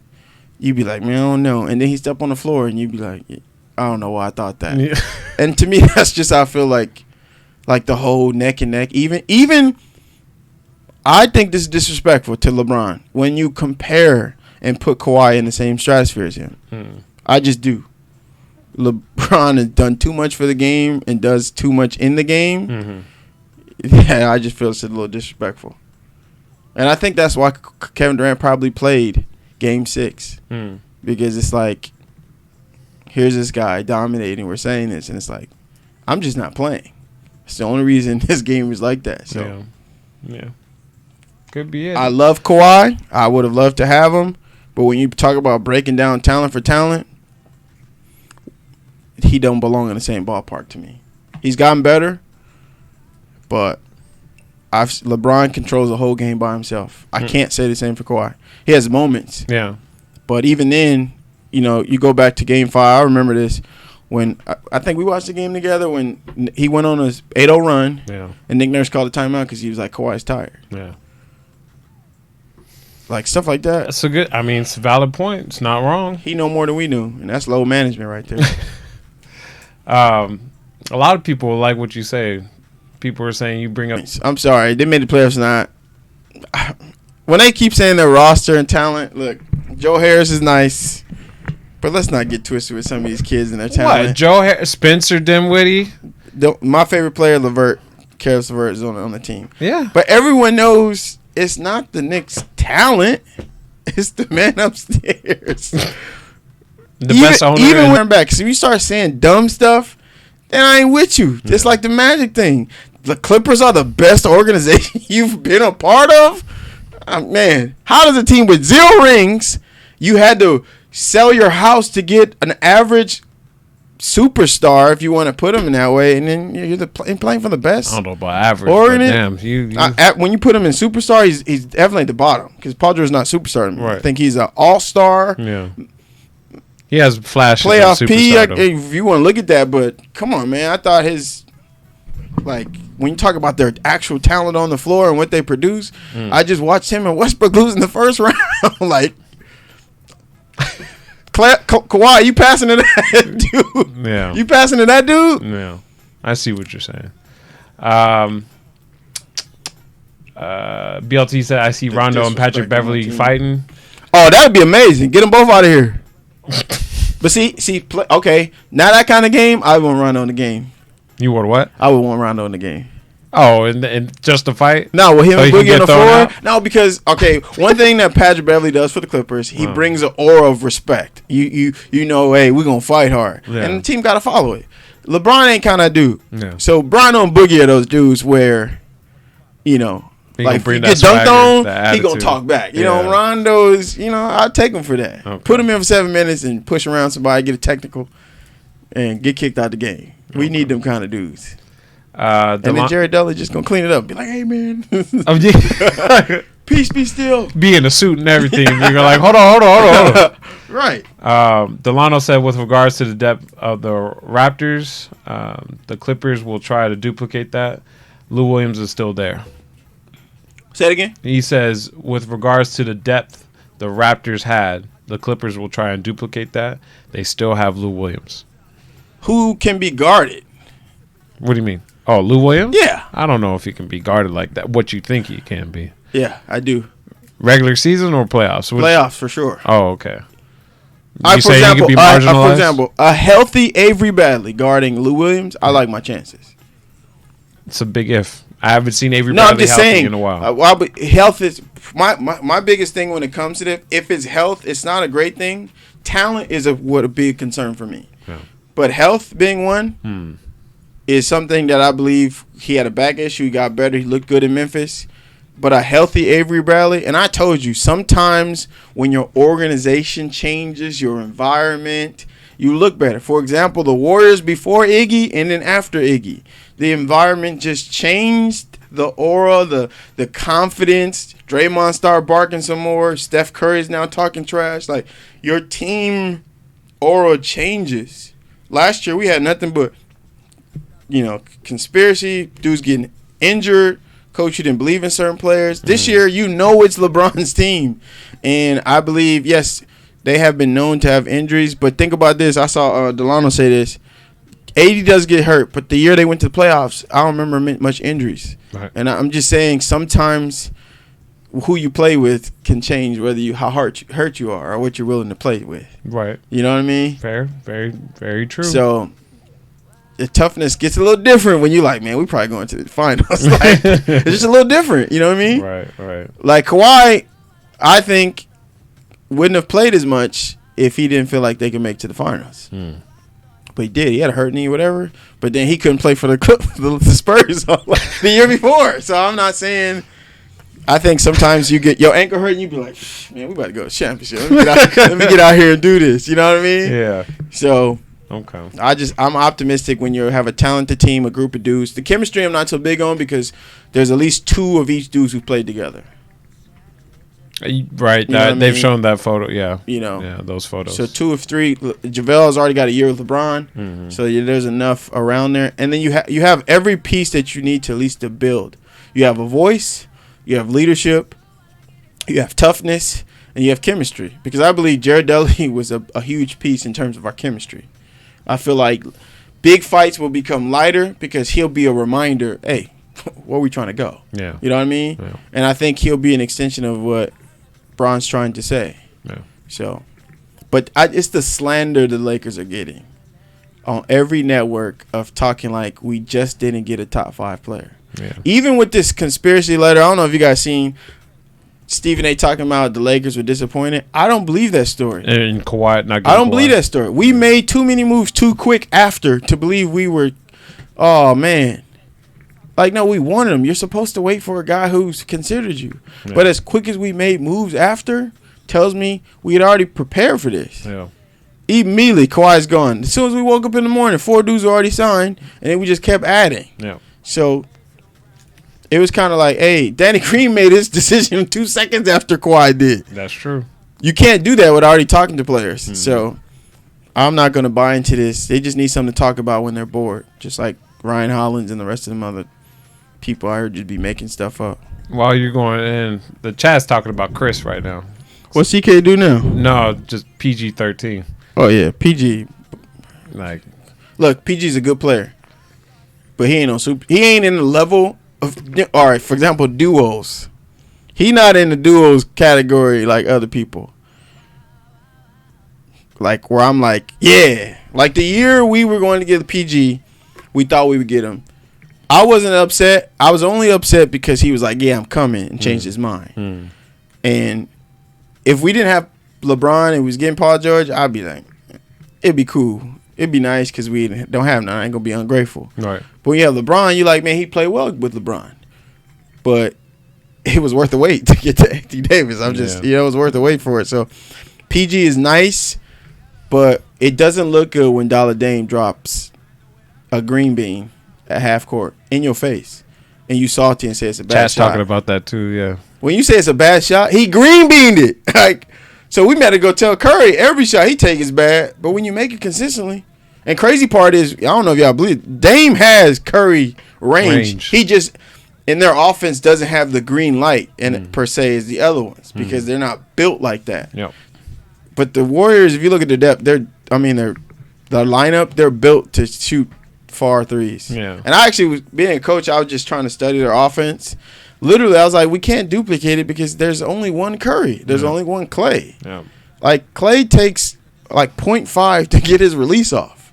you'd be like, man, I don't know. And then he stepped on the floor and you'd be like, I don't know why I thought that. Yeah. And to me, that's just how I feel like the whole neck and neck. Even I think this is disrespectful to LeBron when you compare and put Kawhi in the same stratosphere as him. I just do. LeBron has done too much for the game and does too much in the game. Yeah, I just feel it's a little disrespectful. And I think that's why Kevin Durant probably played Game 6. because it's like, here's this guy dominating. We're saying this, and it's like, I'm just not playing. It's the only reason this game is like that. So, yeah. Could be it. I love Kawhi. I would have loved to have him. But when you talk about breaking down talent for talent, he don't belong in the same ballpark to me. He's gotten better, but LeBron controls the whole game by himself. I can't say the same for Kawhi. He has moments. Yeah. But even then, you go back to Game 5. I remember this when I think we watched the game together when he went on his 8-0 run. Yeah. And Nick Nurse called a timeout because he was like, Kawhi's tired. Yeah. Like, stuff like that. That's it's a valid point. It's not wrong. He know more than we knew, and that's low management right there. A lot of people like what you say. People are saying you bring up. I'm sorry. They made the playoffs not. When they keep saying their roster and talent, look, Joe Harris is nice, but let's not get twisted with some of these kids and their talent. What? Joe Harris, Spencer Dinwiddie? My favorite player, Karis LeVert, is on the team. Yeah. But everyone knows it's not the Knicks' talent. It's the man upstairs. Best owner. Even when back, because if you start saying dumb stuff, then I ain't with you. Just like the Magic thing. The Clippers are the best organization you've been a part of? Man, how does a team with 0 rings, you had to sell your house to get an average superstar, if you want to put him in that way, and then you're playing for the best? I don't know about average, or but damn. When you put him in superstar, he's definitely at the bottom, because Paul George is not superstar to me. Right. I think he's an all-star. Yeah. He has flashes playoff of P, superstardom. if you want to look at that, but come on, man. I thought when you talk about their actual talent on the floor and what they produce, I just watched him and Westbrook lose in the first round. Like, Kawhi, you passing to that dude? Yeah. You passing to that dude? Yeah. I see what you're saying. BLT said, I see Rondo and Patrick Beverly fighting. Oh, that would be amazing. Get them both out of here. But okay, now that kind of game, I would want Rondo in the game. You would what? I would want Rondo in the game. Oh, and just to fight? No, with him and Boogie on the floor. Out? No, because one thing that Patrick Beverly does for the Clippers, he brings an aura of respect. You know, hey, we're gonna fight hard, and the team got to follow it. LeBron ain't kind of dude. Yeah. So Rondo and Boogie are those dudes where, like, if you get dunked on, he gonna talk back. Rondo's, I'll take him for that. Okay. Put him in for 7 minutes and push around somebody, get a technical, and get kicked out the game. We need them kind of dudes. And then Jared Dudley just gonna clean it up. Be like, hey, man. Peace be still. Be in a suit and everything. You're like, hold on. Right. Delano said, with regards to the depth of the Raptors, the Clippers will try to duplicate that. Lou Williams is still there. Say it again. He says, with regards to the depth the Raptors had, the Clippers will try and duplicate that. They still have Lou Williams. Who can be guarded? What do you mean? Oh, Lou Williams? Yeah. I don't know if he can be guarded like that. What you think he can be? Yeah, I do. Regular season or playoffs? Playoffs for sure. Oh, okay. For example, a healthy Avery Bradley guarding Lou Williams, I like my chances. It's a big if. I haven't seen Avery Bradley healthy in a while. But health is my biggest thing when it comes to this. If it's health, it's not a great thing. Talent is what a big concern for me. Yeah. But health being one is something that I believe he had a back issue. He got better. He looked good in Memphis. But a healthy Avery Bradley, and I told you, sometimes when your organization changes, your environment, you look better. For example, the Warriors before Iggy and then after Iggy. The environment just changed, the aura, the confidence. Draymond started barking some more. Steph Curry's now talking trash. Like, your team aura changes. Last year, we had nothing but, conspiracy, dudes getting injured, coach who didn't believe in certain players. This year, it's LeBron's team. And I believe, yes, they have been known to have injuries. But think about this. I saw Delano say this. AD does get hurt, but the year they went to the playoffs, I don't remember much injuries. Right. And I'm just saying sometimes who you play with can change how hurt you are or what you're willing to play with. Right. You know what I mean? Fair. Very, very true. So the toughness gets a little different when you're like, man, we probably going to the finals. Like, it's just a little different. You know what I mean? Right. Like Kawhi, I think, wouldn't have played as much if he didn't feel like they could make it to the finals. But he did. He had a hurt knee or whatever. But then he couldn't play for the Spurs the year before. So I'm not saying. I think sometimes you get your ankle hurt and you be like, man, we about to go to championship. Let me get out here and do this. You know what I mean? Yeah. So okay. I'm optimistic when you have a talented team, a group of dudes. The chemistry I'm not so big on because there's at least 2 of each dudes who played together. Right. They've shown that photo. Yeah. Yeah, those photos. So 2 of 3. JaVale's already got a year with LeBron. So there's enough around there. And then you have every piece that you need to at least to build. You have a voice. You have leadership. You have toughness. And you have chemistry. Because I believe Jared Dudley was a huge piece in terms of our chemistry. I feel like big fights will become lighter because he'll be a reminder, hey, where are we trying to go? Yeah. You know what I mean? Yeah. And I think he'll be an extension of what Bron's trying to say. Yeah. So, but it's the slander the Lakers are getting on every network of talking like we just didn't get a top 5 player. Yeah. Even with this conspiracy letter, I don't know if you guys seen Stephen A. talking about the Lakers were disappointed. I don't believe that story. And Kawhi not. I don't believe that story. We made too many moves too quick after to believe we were. Oh man. Like, no, we wanted him. You're supposed to wait for a guy who's considered you. Yeah. But as quick as we made moves after, tells me we had already prepared for this. Yeah. Immediately, Kawhi's gone. As soon as we woke up in the morning, 4 dudes were already signed, and then we just kept adding. Yeah. So it was kind of like, hey, Danny Green made his decision 2 seconds after Kawhi did. That's true. You can't do that without already talking to players. Mm-hmm. So I'm not going to buy into this. They just need something to talk about when they're bored, just like Ryan Hollins and the rest of them other people I heard you be making stuff up. While you're going in, the chat's talking about Chris right now. What's CK do now? No, just PG-13. Oh yeah, PG. Like, look, PG's a good player, but he ain't He ain't in the level of. All right, for example, duos. He not in the duos category like other people. Like where I'm like, yeah, like the year we were going to get the PG, we thought we would get him. I wasn't upset. I was only upset because he was like, yeah, I'm coming, and changed his mind. And if we didn't have LeBron and we was getting Paul George, I'd be like, it'd be cool. It'd be nice because we don't have none. I ain't going to be ungrateful. Right. But when you have LeBron, you're like, man, he played well with LeBron. But it was worth the wait to get to Anthony Davis. I'm just, it was worth the wait for it. So PG is nice, but it doesn't look good when Dollar Dame drops a green bean at half court in your face, and you salty and say it's a bad Chat's shot. Talking about that too, yeah. When you say it's a bad shot, he green beaned it. Like, so we had to go tell Curry every shot he take is bad. But when you make it consistently, and crazy part is, I don't know if y'all believe it, Dame has Curry range. He just in their offense doesn't have the green light per se as the other ones because they're not built like that. Yep. But the Warriors, if you look at their depth, the lineup, they're built to shoot far threes. Yeah. And I actually was being a coach, I was just trying to study their offense. Literally, I was like, we can't duplicate it because there's only one Curry. There's only one Clay. Yeah. Like Clay takes like 0.5 to get his release off.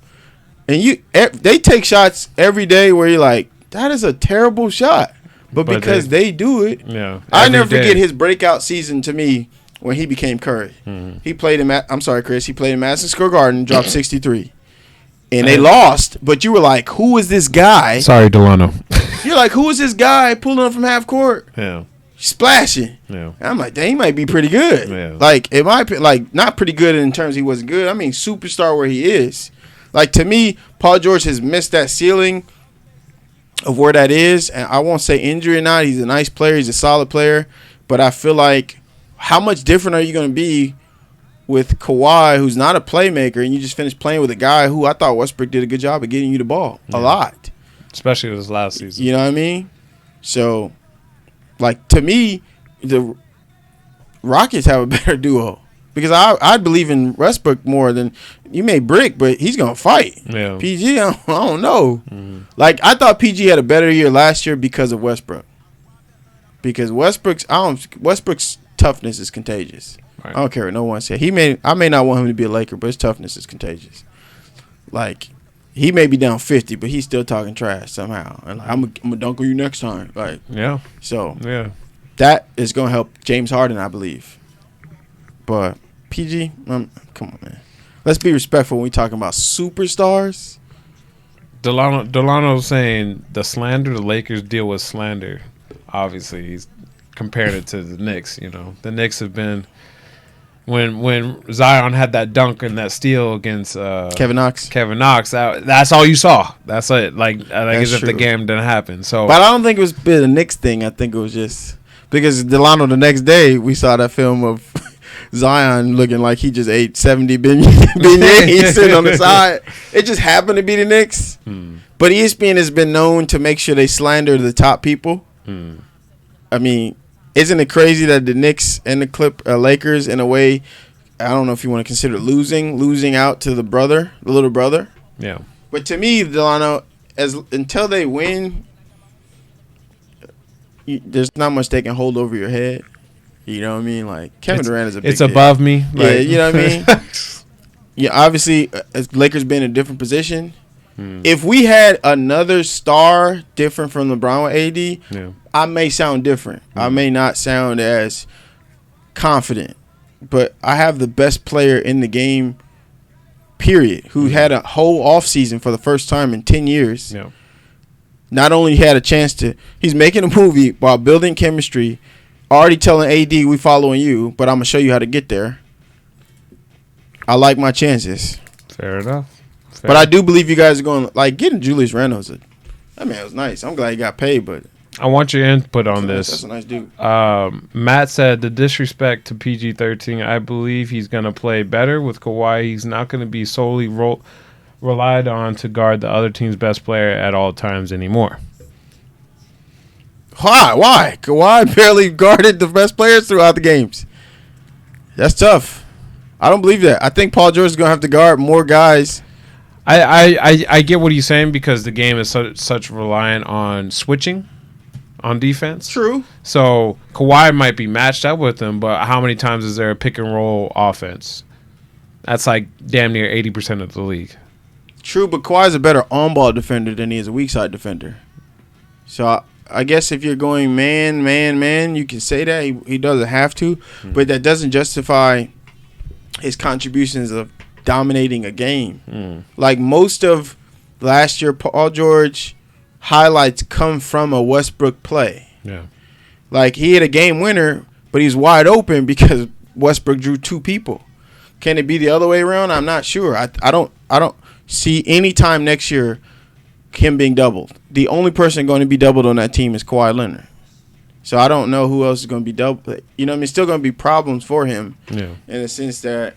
And they take shots every day where you're like, that is a terrible shot. But because they do it, I never forget his breakout season to me when he became Curry. Mm-hmm. He played in he played in Madison Square Garden, dropped 63. And they lost, but you were like, who is this guy? Sorry, Delano. You're like, who is this guy pulling up from half court? Yeah. Splashing. Yeah. And I'm like, dang, he might be pretty good. Yeah. Like, it might be, like, not pretty good in terms he wasn't good. I mean, superstar where he is. Like, to me, Paul George has missed that ceiling of where that is. And I won't say injury or not. He's a nice player. He's a solid player. But I feel like, how much different are you going to be with Kawhi, who's not a playmaker, and you just finished playing with a guy who I thought Westbrook did a good job of getting you the ball a lot. Especially this last season. You know what I mean? So, like, to me, the Rockets have a better duo. Because I believe in Westbrook more than – you may brick, but he's going to fight. Yeah. PG, I don't know. Mm-hmm. Like, I thought PG had a better year last year because of Westbrook. Because Westbrook's toughness is contagious. Right. I don't care what no one said. I may not want him to be a Laker, but his toughness is contagious. Like, he may be down 50, but he's still talking trash somehow. And like, I'm gonna dunk on you next time. Like, yeah. So that is gonna help James Harden, I believe. But PG. Come on, man. Let's be respectful when we talking about superstars. Delano's saying the Lakers deal with slander. Obviously, he's compared it to the Knicks. You know, the Knicks have been when Zion had that dunk and that steal against Kevin Knox. That's all you saw. That's it. Like as if the game didn't happen. So, but I don't think it was a Knicks thing. I think it was just because Delano the next day we saw that film of Zion looking like he just ate 70 beignets sitting on the side. It just happened to be the Knicks. But ESPN has been known to make sure they slander the top people. I mean, isn't it crazy that the Knicks and the Lakers, in a way, I don't know if you want to consider losing out to the little brother. Yeah. But to me, Delano, until they win, there's not much they can hold over your head. You know what I mean? Like Kevin Durant is a big It's above me. Yeah, you know what I mean? Yeah, obviously, Lakers been in a different position. If we had another star different from LeBron with AD, I may sound different. I may not sound as confident. But I have the best player in the game, period, who had a whole offseason for the first time in 10 years. Yeah. Not only had a chance he's making a movie while building chemistry, already telling AD we following you, but I'm going to show you how to get there. I like my chances. Fair enough. But I do believe you guys are going, like, getting Julius Randle. That man was nice. I'm glad he got paid, but I want your input on this. That's a nice dude. Matt said the disrespect to PG-13, I believe he's going to play better with Kawhi. He's not going to be solely relied on to guard the other team's best player at all times anymore. Why? Kawhi barely guarded the best players throughout the games. That's tough. I don't believe that. I think Paul George is going to have to guard more guys. I get what he's saying because the game is such reliant on switching on defense. True. So Kawhi might be matched up with him, but how many times is there a pick and roll offense? That's like damn near 80% of the league. True, but Kawhi's a better on-ball defender than he is a weak side defender. So I guess if you're going man, you can say that. He doesn't have to, but that doesn't justify his contributions of dominating a game. Like most of last year, Paul George highlights come from a Westbrook play. Yeah. Like he hit a game winner, but he's wide open because Westbrook drew two people. Can it be the other way around? I'm not sure. I don't see any time next year him being doubled. The only person going to be doubled on that team is Kawhi Leonard. So I don't know who else is going to be doubled. You know what I mean? Still going to be problems for him in the sense that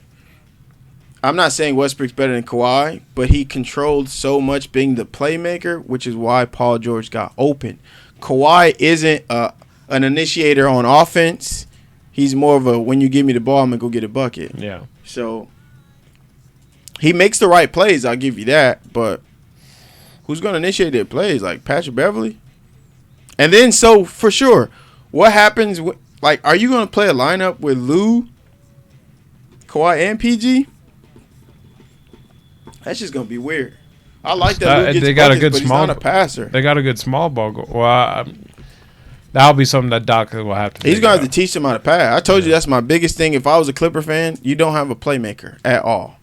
I'm not saying Westbrook's better than Kawhi, but he controlled so much being the playmaker, which is why Paul George got open. Kawhi isn't an initiator on offense. He's more of a, when you give me the ball, I'm going to go get a bucket. Yeah. So he makes the right plays, I'll give you that, but who's going to initiate their plays? Like Patrick Beverly? And then, so for sure, what happens, like, are you going to play a lineup with Lou, Kawhi, and PG? That's just gonna be weird. I like that. Lou gets they got buckets, a good but small. He's not a passer. They got a good small ball. Well, that'll be something that Doc will have to. He's gonna have to teach them how to pass. I told you that's my biggest thing. If I was a Clipper fan, you don't have a playmaker at all.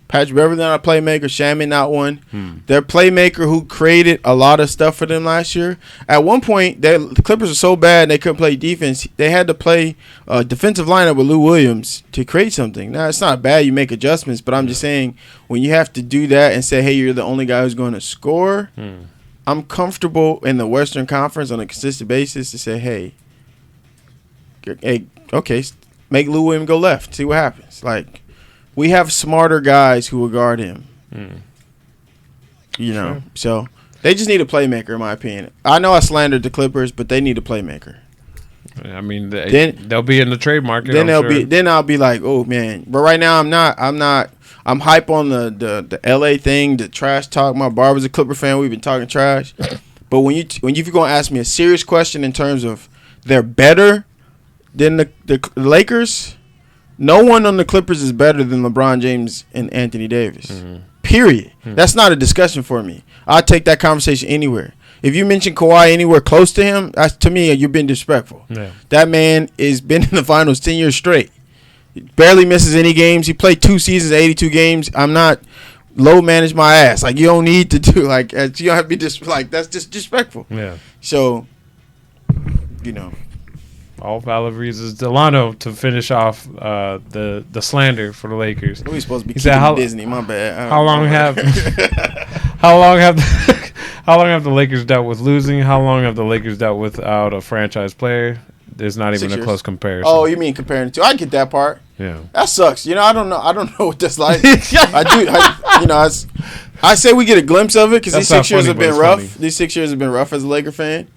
Patrick Beverly not a playmaker. Shaman not one. Their playmaker who created a lot of stuff for them last year. At one point, the Clippers were so bad they couldn't play defense. They had to play a defensive lineup with Lou Williams to create something. Now, it's not bad. You make adjustments, but I'm just saying when you have to do that and say, hey, you're the only guy who's going to score, I'm comfortable in the Western Conference on a consistent basis to say, hey, okay, make Lou Williams go left. See what happens. Like, we have smarter guys who will guard him. You know, so they just need a playmaker, in my opinion. I know I slandered the Clippers, but they need a playmaker. I mean, they'll be in the trade market. Then I'll be like, oh man. But right now I'm not. I'm hype on the LA thing, the trash talk. My barber's a Clipper fan. We've been talking trash. But if you're gonna ask me a serious question in terms of they're better than the Lakers. No one on the Clippers is better than LeBron James and Anthony Davis. Period. That's not a discussion for me. I'll take that conversation anywhere. If you mention Kawhi anywhere close to him, to me, you're being disrespectful. Yeah. That man has been in the finals 10 years straight. He barely misses any games. He played 2 seasons, 82 games. I'm not low manage my ass. Like, you don't need to do like you don't have to be just like that's just disrespectful. Yeah. So, all valid reasons. Delano to finish off the slander for the Lakers. We supposed to be keeping Disney. My bad. How long have the Lakers dealt with losing? How long have the Lakers dealt without a franchise player? There's not even a close comparison. Oh, you mean comparing to? I get that part. Yeah, that sucks. I don't know what that's like. I say we get a glimpse of it because these 6 years have been rough. Funny. These 6 years have been rough as a Laker fan.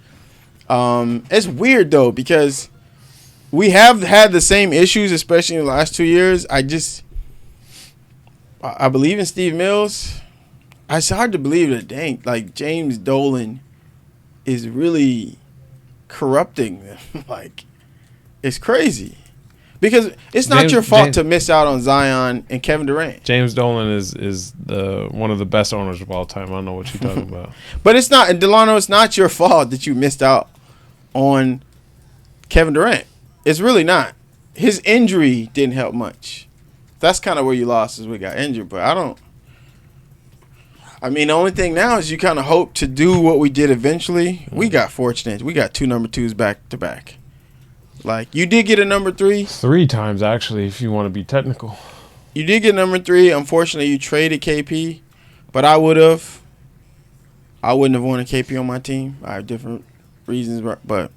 It's weird though because we have had the same issues, especially in the last 2 years. I believe in Steve Mills. It's hard to believe that like James Dolan is really corrupting them. Like, it's crazy. Because it's not your fault to miss out on Zion and Kevin Durant. James Dolan is the one of the best owners of all time. I don't know what you're talking about. But it's not, and Delano, it's not your fault that you missed out on Kevin Durant. It's really not. His injury didn't help much. That's kind of where you lost, is we got injured. But the only thing now is you kind of hope to do what we did eventually. We got fortunate. We got 2 number 2s back to back. Like, you did get a number 3. 3 times, actually, if you want to be technical. You did get number 3. Unfortunately, you traded KP. But I wouldn't have wanted KP on my team. I have different reasons, but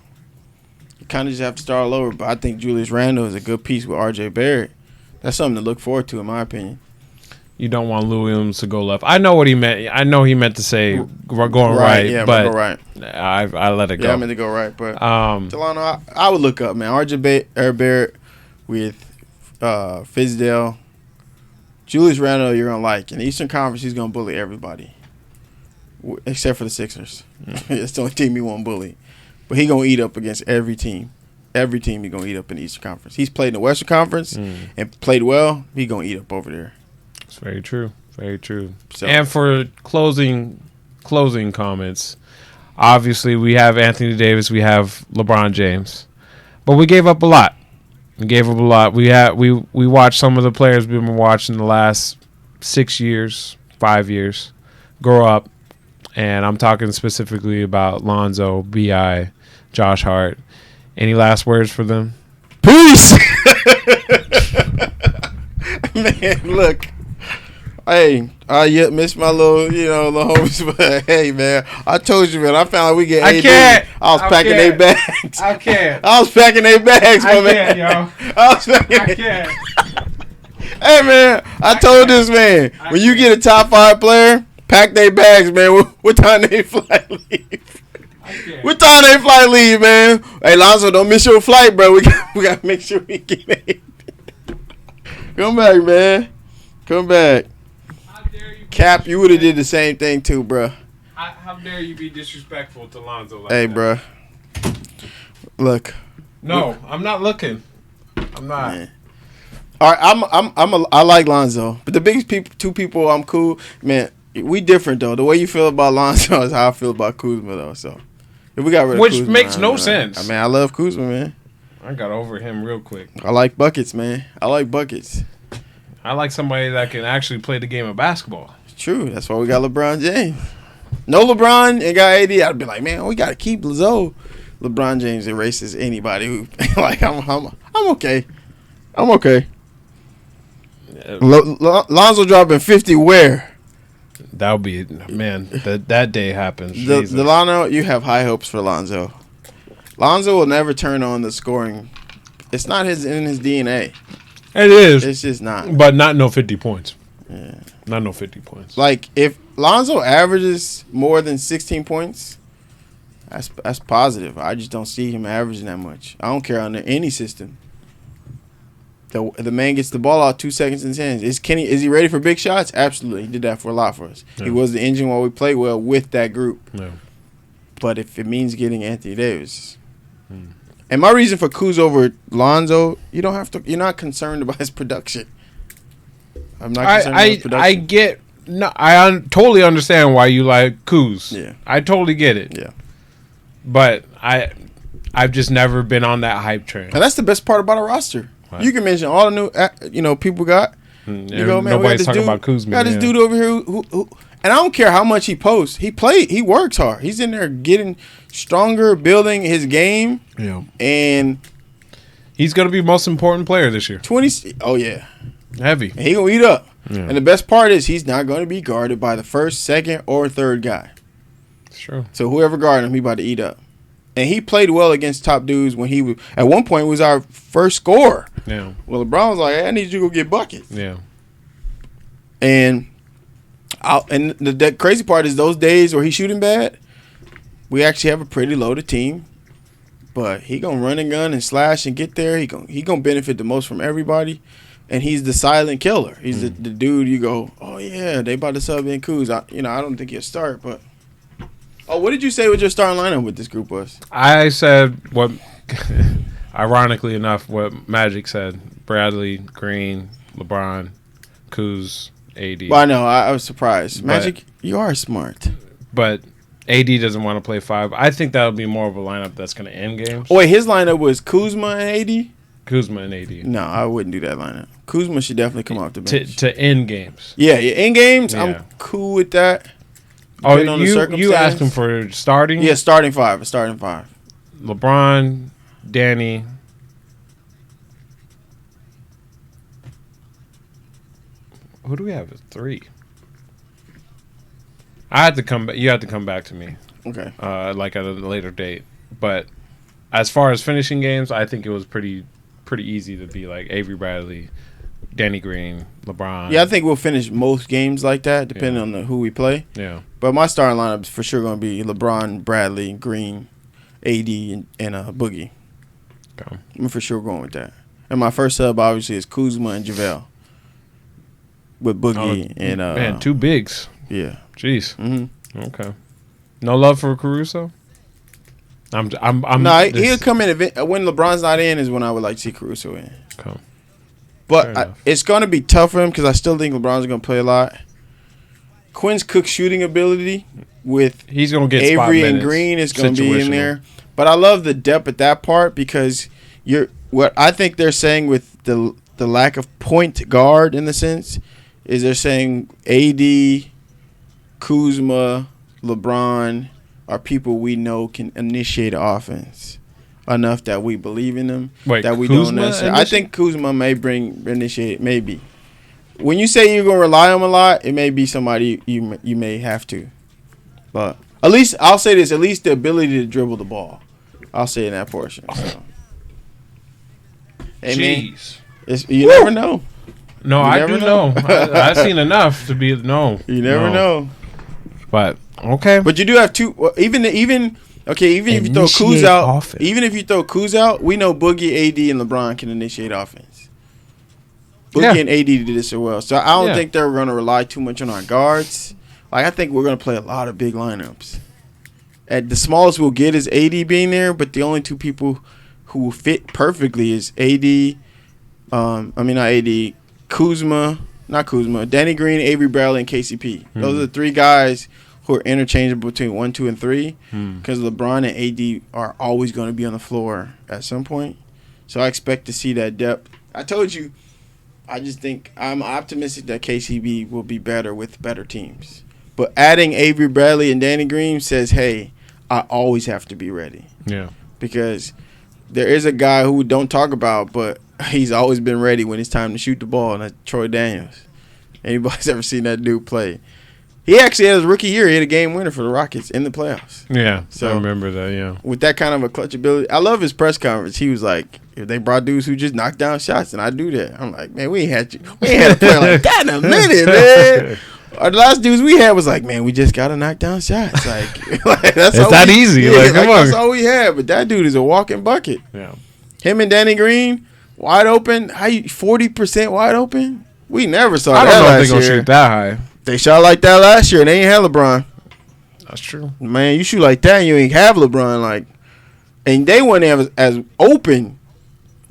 you kind of just have to start all over. But I think Julius Randle is a good piece with R.J. Barrett. That's something to look forward to, in my opinion. You don't want Lou Williams to go left. I know what he meant. I know he meant to say going right, yeah, but go right. I let it go. Yeah, I meant to go right, but Delano, I would look up, man. R.J. Barrett with Fizdale, Julius Randle, you're gonna like. In the Eastern Conference, he's gonna bully everybody, except for the Sixers. It's the only team he won't bully, but he gonna eat up against every team. Every team he gonna eat up in the Eastern Conference. He's played in the Western Conference and played well. He gonna eat up over there. It's very true. Very true. So, and for closing comments, obviously we have Anthony Davis, we have LeBron James, but we gave up a lot. We watched some of the players we've been watching the last 6 years, 5 years grow up, and I'm talking specifically about Lonzo, B.I., Josh Hart. Any last words for them? Peace. Man, look. Hey, I yet missed my little homies, but hey, man, I told you, man, I found out we get AD. I was packing their bags. I can't. I was packing their bags, my man. I can't. Hey, man, I told this man, when you get a top 5 player, pack their bags, man. What time they flight leave? What time they flight leave, man? Hey, Lonzo, don't miss your flight, bro. We got to make sure we get it. Come back, man. Come back. Cap, you would have did the same thing too, bro. How dare you be disrespectful to Lonzo like that? Hey, bro. Look. No, I'm not looking. I'm not. Man. All right, I like Lonzo, but the biggest two people I'm cool. Man, we different though. The way you feel about Lonzo is how I feel about Kuzma though. So if we got rid of Kuzma, makes no sense. I love Kuzma, man. I got over him real quick. I like buckets, man. I like buckets. I like somebody that can actually play the game of basketball. True. That's why we got LeBron James. No LeBron and got AD, I'd be like, man, we got to keep Lazo. LeBron James erases anybody who like I'm okay. I'm okay. Lonzo dropping 50 where? That'll be, man, that day happens. Delano, you have high hopes for Lonzo. Lonzo will never turn on the scoring. It's not in his DNA. It is. It's just not. But not no 50 points. Yeah. Not no 50 points. Like, if Lonzo averages more than 16 points, that's positive. I just don't see him averaging that much. I don't care under any system. The man gets the ball out 2 seconds in his hands. Is he ready for big shots? Absolutely. He did that for a lot for us. Yeah. He was the engine while we played well with that group. Yeah. But if it means getting Anthony Davis. And my reason for Kuz over Lonzo, you're not concerned about his production. I'm not concerned about his production. I totally understand why you like Kuz. Yeah. I totally get it. Yeah. But I've just never been on that hype train. And that's the best part about our roster. You can mention all the new, people got. You go, man. Nobody's talking about Kuzma. Got this dude over here who, and I don't care how much he posts. He works hard. He's in there getting stronger, building his game. Yeah. And he's gonna be most important player this year. 20. Oh yeah. Heavy. And he gonna eat up. Yeah. And the best part is he's not gonna be guarded by the first, second, or third guy. Sure. So whoever guarded him, he about to eat up. And he played well against top dudes when he was at one point was our first scorer. Yeah. Well, LeBron was like, hey, I need you to go get buckets. Yeah. And the crazy part is those days where he's shooting bad, we actually have a pretty loaded team. But he gonna run and gun and slash and get there. He gonna benefit the most from everybody. And he's the silent killer. He's the dude you go, oh yeah, they about to sub in Kuz. I don't think he'll start, but what did you say with your starting lineup with this group was? I said what, ironically enough, what Magic said: Bradley, Green, LeBron, Kuz, AD. Well, I know. I was surprised. Magic, you are smart. But AD doesn't want to play 5. I think that'll be more of a lineup that's going to end games. Oh, wait, his lineup was Kuzma and AD? Kuzma and AD. No, I wouldn't do that lineup. Kuzma should definitely come off the bench. To end games. Yeah, in games, Yeah. I'm cool with that. Oh, you asked him for starting? Yeah, starting 5. Starting 5. LeBron, Danny. Who do we have at 3? I had to come back. You had to come back to me. Okay. Like at a later date. But as far as finishing games, I think it was pretty easy to be like Avery Bradley, Danny Green, LeBron. Yeah, I think we'll finish most games like that, depending on who we play. Yeah. But my starting lineup is for sure going to be LeBron, Bradley, Green, AD, and Boogie. Okay. I'm for sure going with that. And my first sub, obviously, is Kuzma and JaVale. With Boogie and... man, 2 bigs. Yeah. Jeez. Mm-hmm. Okay. No love for Caruso? I'm he'll come in when LeBron's not in is when I would like to see Caruso in. Okay. But it's going to be tough for him because I still think LeBron's going to play a lot. Quinn's Cook's shooting ability with he's going to get Avery and Green is going to be in there. But I love the depth at that part because what I think they're saying with the lack of point guard in the sense is they're saying AD, Kuzma, LeBron are people we know can initiate offense enough that we believe in them. That we Kuzma don't necessarily. I think Kuzma may initiate maybe. When you say you're gonna rely on him a lot, it may be somebody you may have to. But at least I'll say this: at least the ability to dribble the ball. I'll say in that portion. So. Hey, jeez, man, you never know. No, I do know. I've seen enough to be no. You never know. But okay. But you do have 2. Even if you throw Kuz out, even if you throw Kuz out, we know Boogie, AD, and LeBron can initiate offense. Boogie and AD did this so well, so I don't think they're going to rely too much on our guards. Like I think we're going to play a lot of big lineups. At the smallest we'll get is AD being there, but the only 2 people who will fit perfectly is AD. Not Kuzma, Danny Green, Avery Bradley, and KCP. Those are the 3 guys who are interchangeable between 1, 2, and 3 because LeBron and AD are always going to be on the floor at some point. So I expect to see that depth. I told you, I just think I'm optimistic that KCB will be better with better teams. But adding Avery Bradley and Danny Green says, hey, I always have to be ready. Yeah. Because there is a guy who we don't talk about, but he's always been ready when it's time to shoot the ball, and that's Troy Daniels. Anybody's ever seen that dude play? He actually had his rookie year. He had a game winner for the Rockets in the playoffs. Yeah, so I remember that, yeah. With that kind of a clutch ability. I love his press conference. He was like, if they brought dudes who just knock down shots, and I do that. I'm like, man, we ain't had a player like that in a minute, man. The last dudes we had was like, man, we just got to knock down shots. Like that's it's that easy. Yeah, like, come on. That's all we had. But that dude is a walking bucket. Yeah. Him and Danny Green, wide open. 40% wide open? We never saw that. I don't know if they're going to shoot that high. They shot like that last year, and they ain't had LeBron. That's true. Man, you shoot like that, and you ain't have LeBron. And they weren't as open.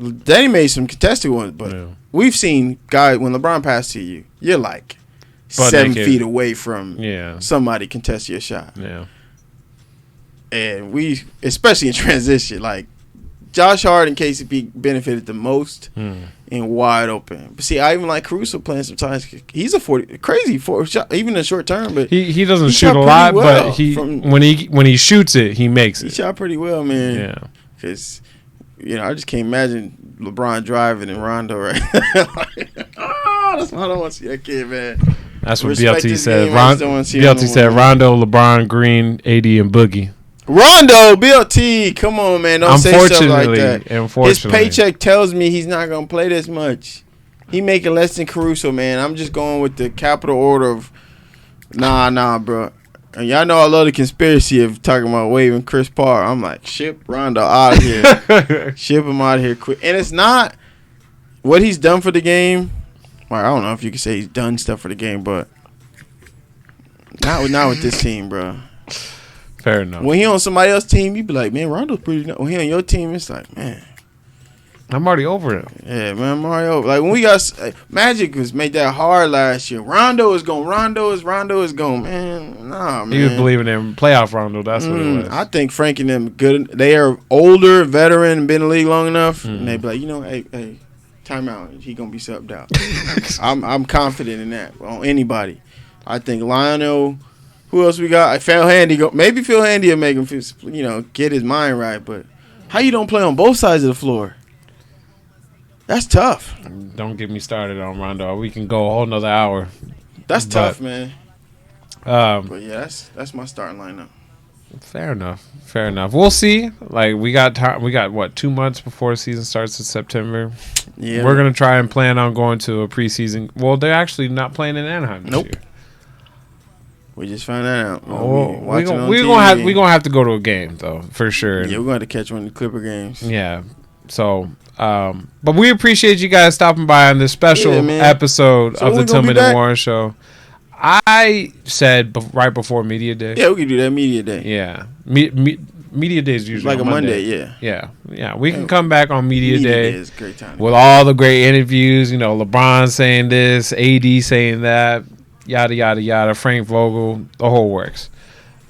They made some contested ones, but we've seen guys, when LeBron passes to you, you're like 7 feet away from somebody contest your shot. Yeah. And we, especially in transition, like Josh Hart and KCP benefited the most in wide open. But see, I even like Caruso playing sometimes. He's a 40 crazy for shot, even in short term. But he doesn't shoot a lot, well but when he shoots it, he makes it. He shot pretty well, man. Yeah, because I just can't imagine LeBron driving and Rondo right. That's why I don't want to see that kid, man. That's what BLT said. BLT said Rondo, LeBron, Green, AD, and Boogie. Rondo, BLT, come on, man. Don't say stuff like that. His paycheck tells me he's not going to play this much. He making less than Caruso, man. I'm just going with the capital order of nah, bro. And y'all know I love the conspiracy of talking about waving Chris Paul. I'm like, ship Rondo out of here. Ship him out of here quick. And it's not what he's done for the game. Well, I don't know if you can say he's done stuff for the game, but not with this team, bro. Fair enough. When he on somebody else's team, you be like, man, Rondo's pretty. When he on your team, it's like, man, I'm already over it. Yeah, man, I'm already over. Like when we got Magic was made that hard last year. Rondo is gone. Rondo is gone. Man, nah, man. He was believing in playoff Rondo. That's what it was. I think Frank and them good. They are older, veteran, been in the league long enough, and they be like, hey, time out. He gonna be subbed out. I'm confident in that on anybody. I think Lionel. Who else we got? Phil Handy. Maybe Phil Handy will make him, get his mind right. But how you don't play on both sides of the floor? That's tough. Don't get me started on Rondo. We can go a whole nother hour. That's tough, man. But yeah, that's my starting lineup. Fair enough. We'll see. Like we got time. We got what 2 months before the season starts in September. Yeah, we're gonna try and plan on going to a preseason. Well, they're actually not playing in Anaheim this year. We just found that out. We're gonna have to go to a game though, for sure. Yeah, we're gonna have to catch one of the Clipper games. Yeah. So, but we appreciate you guys stopping by on this special episode of the Tillman and Warren Show. I said right before Media Day. Yeah, we can do that Media Day. Yeah, Media Day is usually like a Monday. Yeah. We can come back on Media Day is a great time with all the great interviews. LeBron saying this, AD saying that. Yada yada yada. Frank Vogel, the whole works.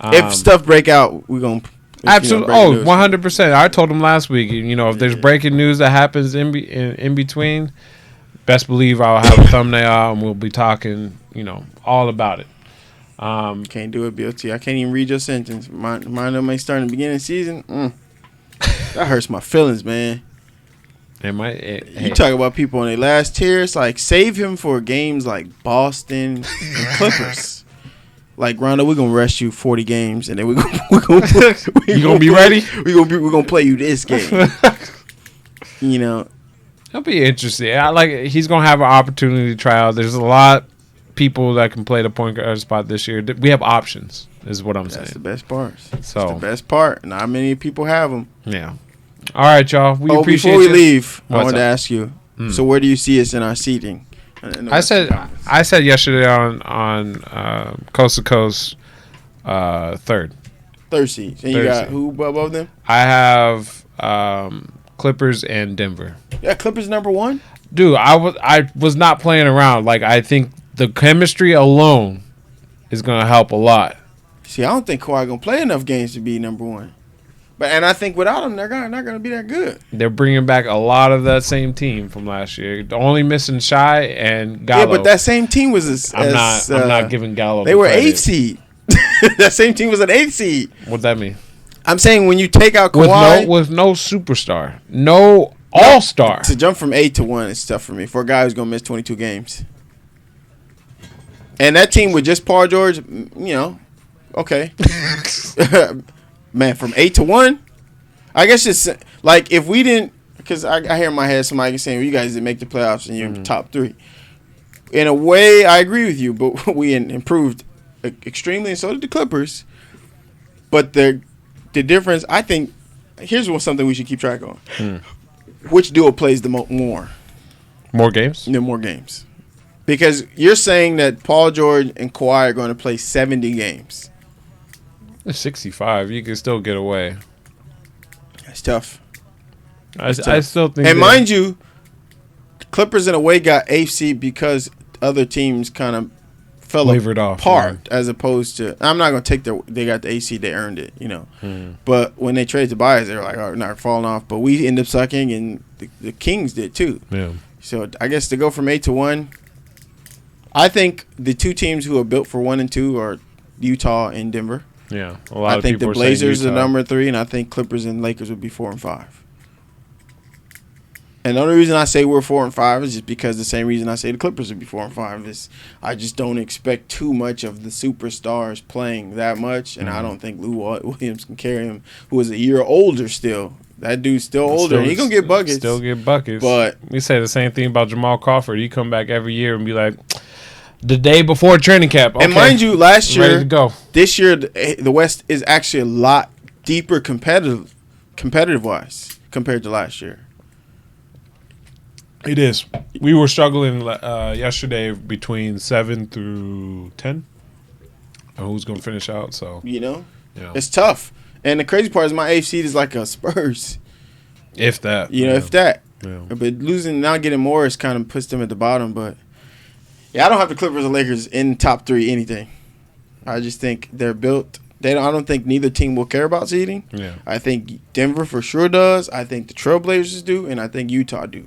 If stuff break out, we're gonna absolutely. 100%. I told him last week. If there's breaking news that happens in between, best believe I'll have a thumbnail and we'll be talking. All about it. Can't do it, BLT. I can't even read your sentence. Mine may start in the beginning of the season. That hurts my feelings, man. You talk about people on their last tier. It's like save him for games like Boston and Clippers. Like Rondo, we're gonna rest you 40 games, and then we're gonna be ready. We're gonna play you this game. That'll be interesting. He's gonna have an opportunity to try out. There's a lot of people that can play the point guard spot this year. We have options, is what I'm saying. That's the best part. So that's the best part. Not many people have them. Yeah. All right, y'all. We appreciate before we you. leave, I wanted to ask you. So where do you see us in our seating? I said yesterday on Coast to Coast, third seed. And you got who above them? I have Clippers and Denver. Yeah, Clippers number one. Dude, I was not playing around. I think the chemistry alone is gonna help a lot. See, I don't think Kawhi gonna play enough games to be number one. And I think without them, they're not going to be that good. They're bringing back a lot of that same team from last year. The only missing Shy and Gallo. Yeah, but that same team was I'm not giving Gallo. They were 8th seed. That same team was an 8th seed. What's that mean? I'm saying when you take out Kawhi with no superstar, no all-star. To jump from 8 to 1 is tough for me for a guy who's going to miss 22 games. And that team with just Paul George, okay. Man, from 8 to 1, I guess it's like if we didn't, because I hear in my head somebody saying, well, you guys didn't make the playoffs and you're in the top 3. In a way, I agree with you, but we improved extremely, and so did the Clippers. But the difference, I think, here's something we should keep track on. Which duo plays the more? More games? Yeah, more games. Because you're saying that Paul George and Kawhi are going to play 70 games. 65, you can still get away. That's tough. I still think. And mind you, Clippers in a way got 8th seed because other teams kind of fell wavered off, apart as opposed to. I'm not going to take they got the AC, they earned it, But when they traded Tobias, they were like, oh, not falling off. But we ended up sucking, and the Kings did too. Yeah. So I guess to go from 8 to 1, I think the two teams who are built for 1 and 2 are Utah and Denver. Yeah, I think the Blazers are number 3, and I think Clippers and Lakers would be 4 and 5. And the only reason I say we're 4 and 5 is just because the same reason I say the Clippers would be 4 and 5 is I just don't expect too much of the superstars playing that much, and I don't think Lou Williams can carry him, who is a year older still. That dude's still older. And he's going to get buckets. Still get buckets. But we say the same thing about Jamal Crawford. He come back every year and be like, the day before training camp. Okay, and mind you, last year, ready to go. This year, the West is actually a lot deeper competitive-wise compared to last year. It is. We were struggling yesterday between 7 through 10. Who's going to finish out? So It's tough. And the crazy part is my AFC is like a Spurs. If that. If that. Yeah. But losing, not getting Morris kind of puts them at the bottom. But, I don't have the Clippers and Lakers in top 3 anything. I just think they're built. I don't think neither team will care about seeding. Yeah. I think Denver for sure does. I think the Trailblazers do. And I think Utah do.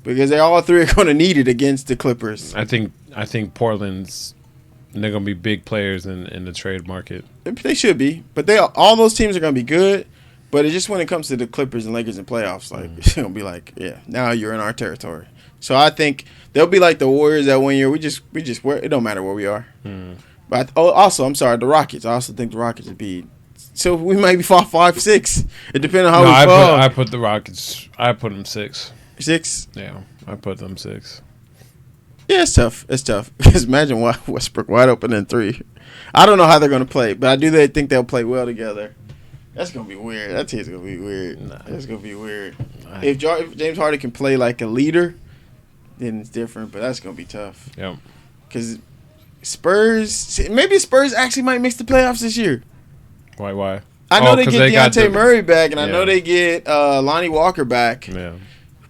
Because they all 3 are going to need it against the Clippers. I think Portland's they're going to be big players in the trade market. They should be, but all those teams are going to be good. But it's just when it comes to the Clippers and Lakers in playoffs, it's going to be like, now you're in our territory. So I think they'll be like the Warriors that 1 year. We just it don't matter where we are. But also, I'm sorry, the Rockets. I also think the Rockets would be. So we might be 5-6. It depends on how we fall. I put the Rockets. I put them 6. 6? Yeah, I put them 6. Yeah, it's tough. Because imagine Westbrook wide open in 3. I don't know how they're going to play, but I do think they'll play well together. That's going to be weird. That team's going to be weird. That's going to be weird. If James Harden can play like a leader, then it's different, but that's going to be tough. Yep. Because Spurs actually might miss the playoffs this year. Why? I know they get Deontay Murray back, and I know they get Lonnie Walker back. Yeah.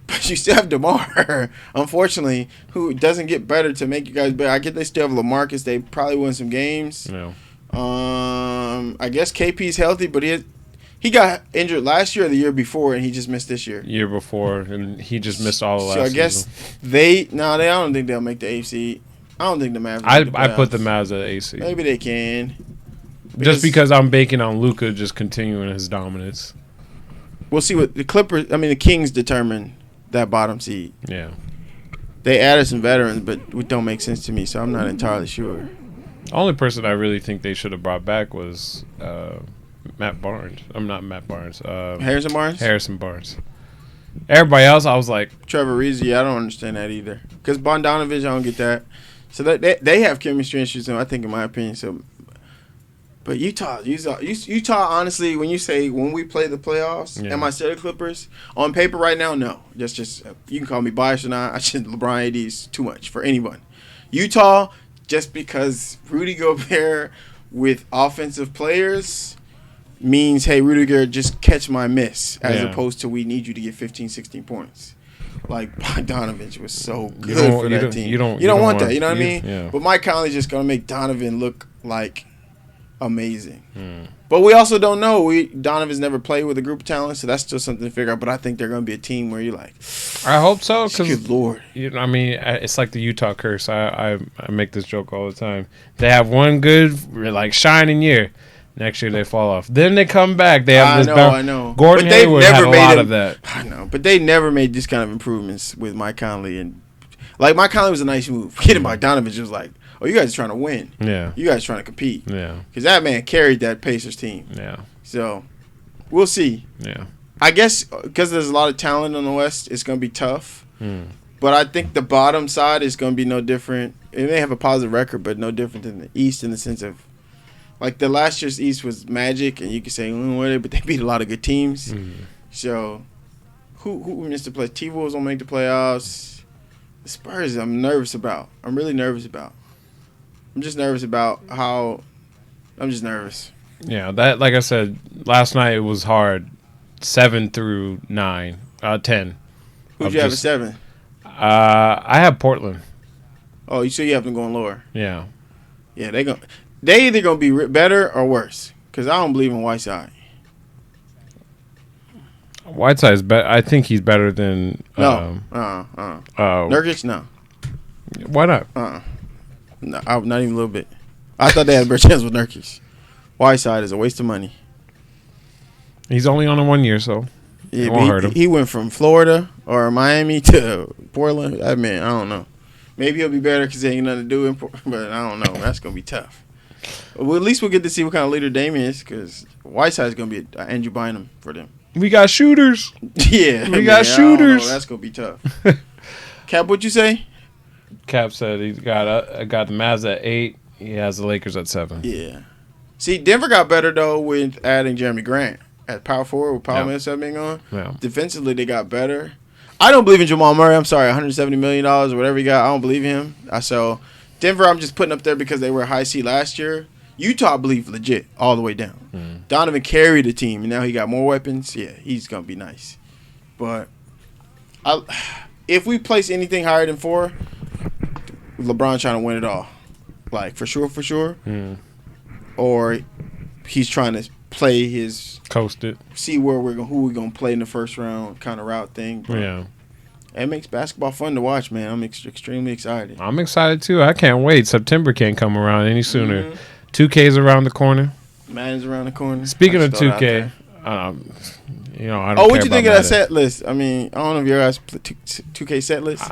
But you still have DeMar, unfortunately, who doesn't get better to make you guys better. I get they still have LaMarcus. They probably win some games. Yeah. I guess KP's healthy, but he got injured last year or the year before, and he just missed this year. Year before, and he just missed all the last season. So I guess season. I don't think they'll make the AFC. I don't think the Mavs I put the Mavs at AC. Maybe they can. Just because I'm banking on Luka just continuing his dominance. We'll see what the Kings determine that bottom seed. Yeah. They added some veterans, but it don't make sense to me, so I'm not entirely sure. The only person I really think they should have brought back was Matt Barnes. I'm not Matt Barnes. Harrison Barnes? Harrison Barnes. Everybody else, I was like... Trevor Reezy, I don't understand that either. Because Bogdanovich, I don't get that. So they have chemistry issues, I think, in my opinion. So, but Utah, honestly, when we play the playoffs, am I still the Clippers? On paper right now, no. Just you can call me biased or not. LeBron AD is too much for anyone. Utah, just because Rudy Gobert with offensive players means, hey, Rudy Gobert, just catch my miss, as opposed to we need you to get 15, 16 points. Like Bogdanovich was so good for that team. You don't want that. You know what I mean? Yeah. But Mike Conley's just gonna make Donovan look like amazing. But we also don't know. Donovan's never played with a group of talent, so that's still something to figure out. But I think they're gonna be a team where you're like, I hope so. Because good Lord, it's like the Utah curse. I make this joke all the time. They have one good shining year. Next year they fall off. Then they come back. They have I know. Gordon Hayward had a lot of that. I know, but they never made this kind of improvements with Mike Conley. And Mike Conley was a nice move. Getting Bogdanovich was like, oh, you guys are trying to win. Yeah. You guys are trying to compete. Yeah. Because that man carried that Pacers team. Yeah. So we'll see. Yeah. I guess because there's a lot of talent on the West, it's going to be tough. But I think the bottom side is going to be no different. It may have a positive record, but no different than the East in the sense of, the last year's East was magic, and you could say, but they beat a lot of good teams. So, who missed the play? T-Wolves won't make the playoffs. The Spurs, I'm nervous about. I'm really nervous about. I'm just nervous about how. I'm just nervous. Yeah, that like I said last night, it was hard. 7 through 9, 10. Who'd you have at 7? I have Portland. Oh, you say you have them going lower? Yeah. Yeah, they either gonna be better or worse. Cause I don't believe in Whiteside. Whiteside is better. I think he's better than. No. Nurkic, no. Why not? No, not even a little bit. I thought they had a better chance with Nurkic. Whiteside is a waste of money. He's only on a 1 year, so yeah, it won't hurt him. He went from Florida or Miami to Portland. I mean, I don't know. Maybe he'll be better because he ain't nothing to do in Portland, but I don't know. That's gonna be tough. Well, at least we'll get to see what kind of leader Dame is, because Whiteside's gonna be Andrew Bynum for them. We got shooters. Yeah, we got shooters. That's gonna be tough. Cap, what'd you say? Cap said he got the Mavs at 8. He has the Lakers at 7. Yeah. See, Denver got better though with adding Jeremy Grant at power forward with Powell Millsap being on. Yeah. Defensively, they got better. I don't believe in Jamal Murray. I'm sorry, $170 million or whatever he got. I don't believe in him. So Denver, I'm just putting up there because they were a high seed last year. Utah, I believe, legit all the way down. Donovan carried the team, and now he got more weapons. Yeah, he's gonna be nice. But if we place anything higher than 4, LeBron trying to win it all, like for sure. Or he's trying to play his coast it, see who we're gonna play in the first round kind of route thing. But yeah, it makes basketball fun to watch, man. I'm extremely excited. I'm excited too. I can't wait. September can't come around any sooner. 2K's around the corner. Madden's around the corner. Speaking of 2K, I don't. What you think of that set list? I mean, I don't know if your guys 2K set list.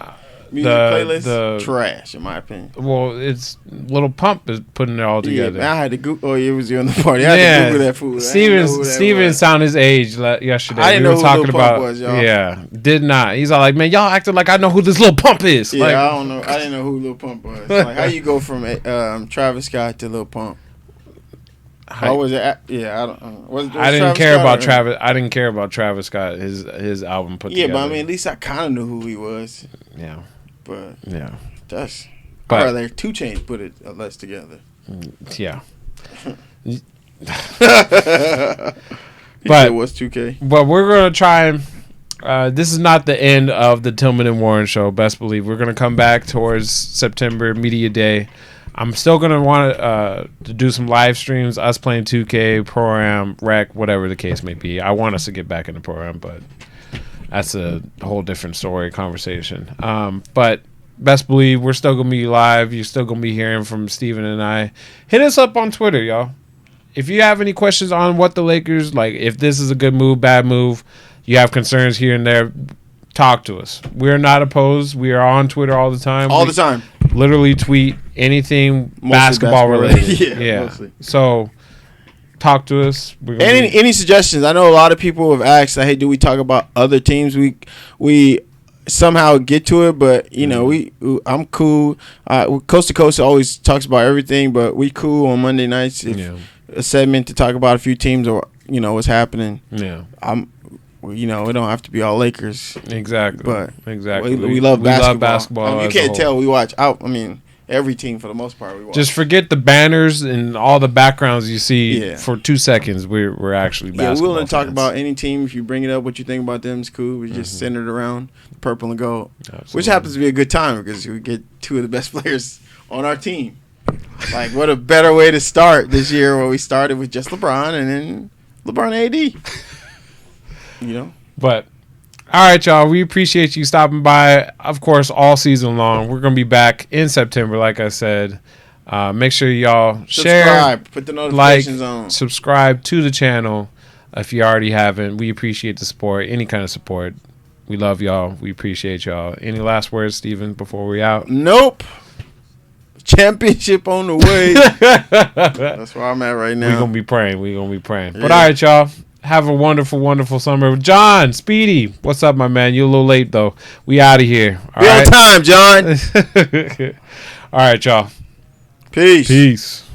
Music playlist, trash in my opinion. Well, it's Little Pump is putting it all together. Yeah, man, I had to Google. Oh, it was you on the party. I had to Google that food. Steven sounded his age yesterday. I didn't know who Little Pump was, y'all. Yeah, did not. He's all like, man, y'all acting like I know who this Little Pump is. Yeah, like, I don't know. I didn't know who Little Pump was. Like, how you go from Travis Scott to Little Pump? How was it? Yeah, I don't. I didn't care about Travis. I didn't care about Travis Scott. His album put together. Yeah, but I mean, at least I kind of knew who he was. Yeah. But yeah, that's. Or there 2 Chainz put it less together. Yeah. But it was 2K. But we're gonna try and. This is not the end of the Tillman and Warren show. Best believe we're gonna come back towards September Media Day. I'm still gonna want to do some live streams. Us playing 2K, Pro-Am, Rec, whatever the case may be. I want us to get back into Pro-Am, but. That's a whole different story, conversation. But best believe we're still going to be live. You're still going to be hearing from Steven and I. Hit us up on Twitter, y'all. If you have any questions on what the Lakers, like if this is a good move, bad move, you have concerns here and there, talk to us. We're not opposed. We are on Twitter all the time. All the time. Literally tweet anything basketball related. Yeah. Mostly. So... talk to us. Any suggestions? I know a lot of people have asked, hey, do we talk about other teams? We somehow get to it, but you know, I'm cool. Coast to Coast always talks about everything, but we cool on Monday nights. A segment to talk about a few teams or what's happening. Yeah, we don't have to be all Lakers. Exactly, but exactly. We love basketball. Love basketball. You can't tell. We watch out. I mean. Every team, for the most part, we watch. Just forget the banners and all the backgrounds you see for 2 seconds. We're actually basketball. Yeah, we're willing to talk about any team. If you bring it up, what you think about them is cool. We just center it around the purple and gold, which happens to be a good time because we get 2 of the best players on our team. Like, what a better way to start this year where we started with just LeBron and then LeBron AD. But. All right, y'all. We appreciate you stopping by. Of course, all season long. We're gonna be back in September, like I said. Make sure y'all share, put the notifications on, subscribe to the channel if you already haven't. We appreciate the support, any kind of support. We love y'all. We appreciate y'all. Any last words, Steven, before we out? Nope. Championship on the way. That's where I'm at right now. We're gonna be praying. But all right, y'all. Have a wonderful, wonderful summer. John, Speedy, what's up, my man? You're a little late, though. We out of here. Be on time, John. All right, y'all. Peace.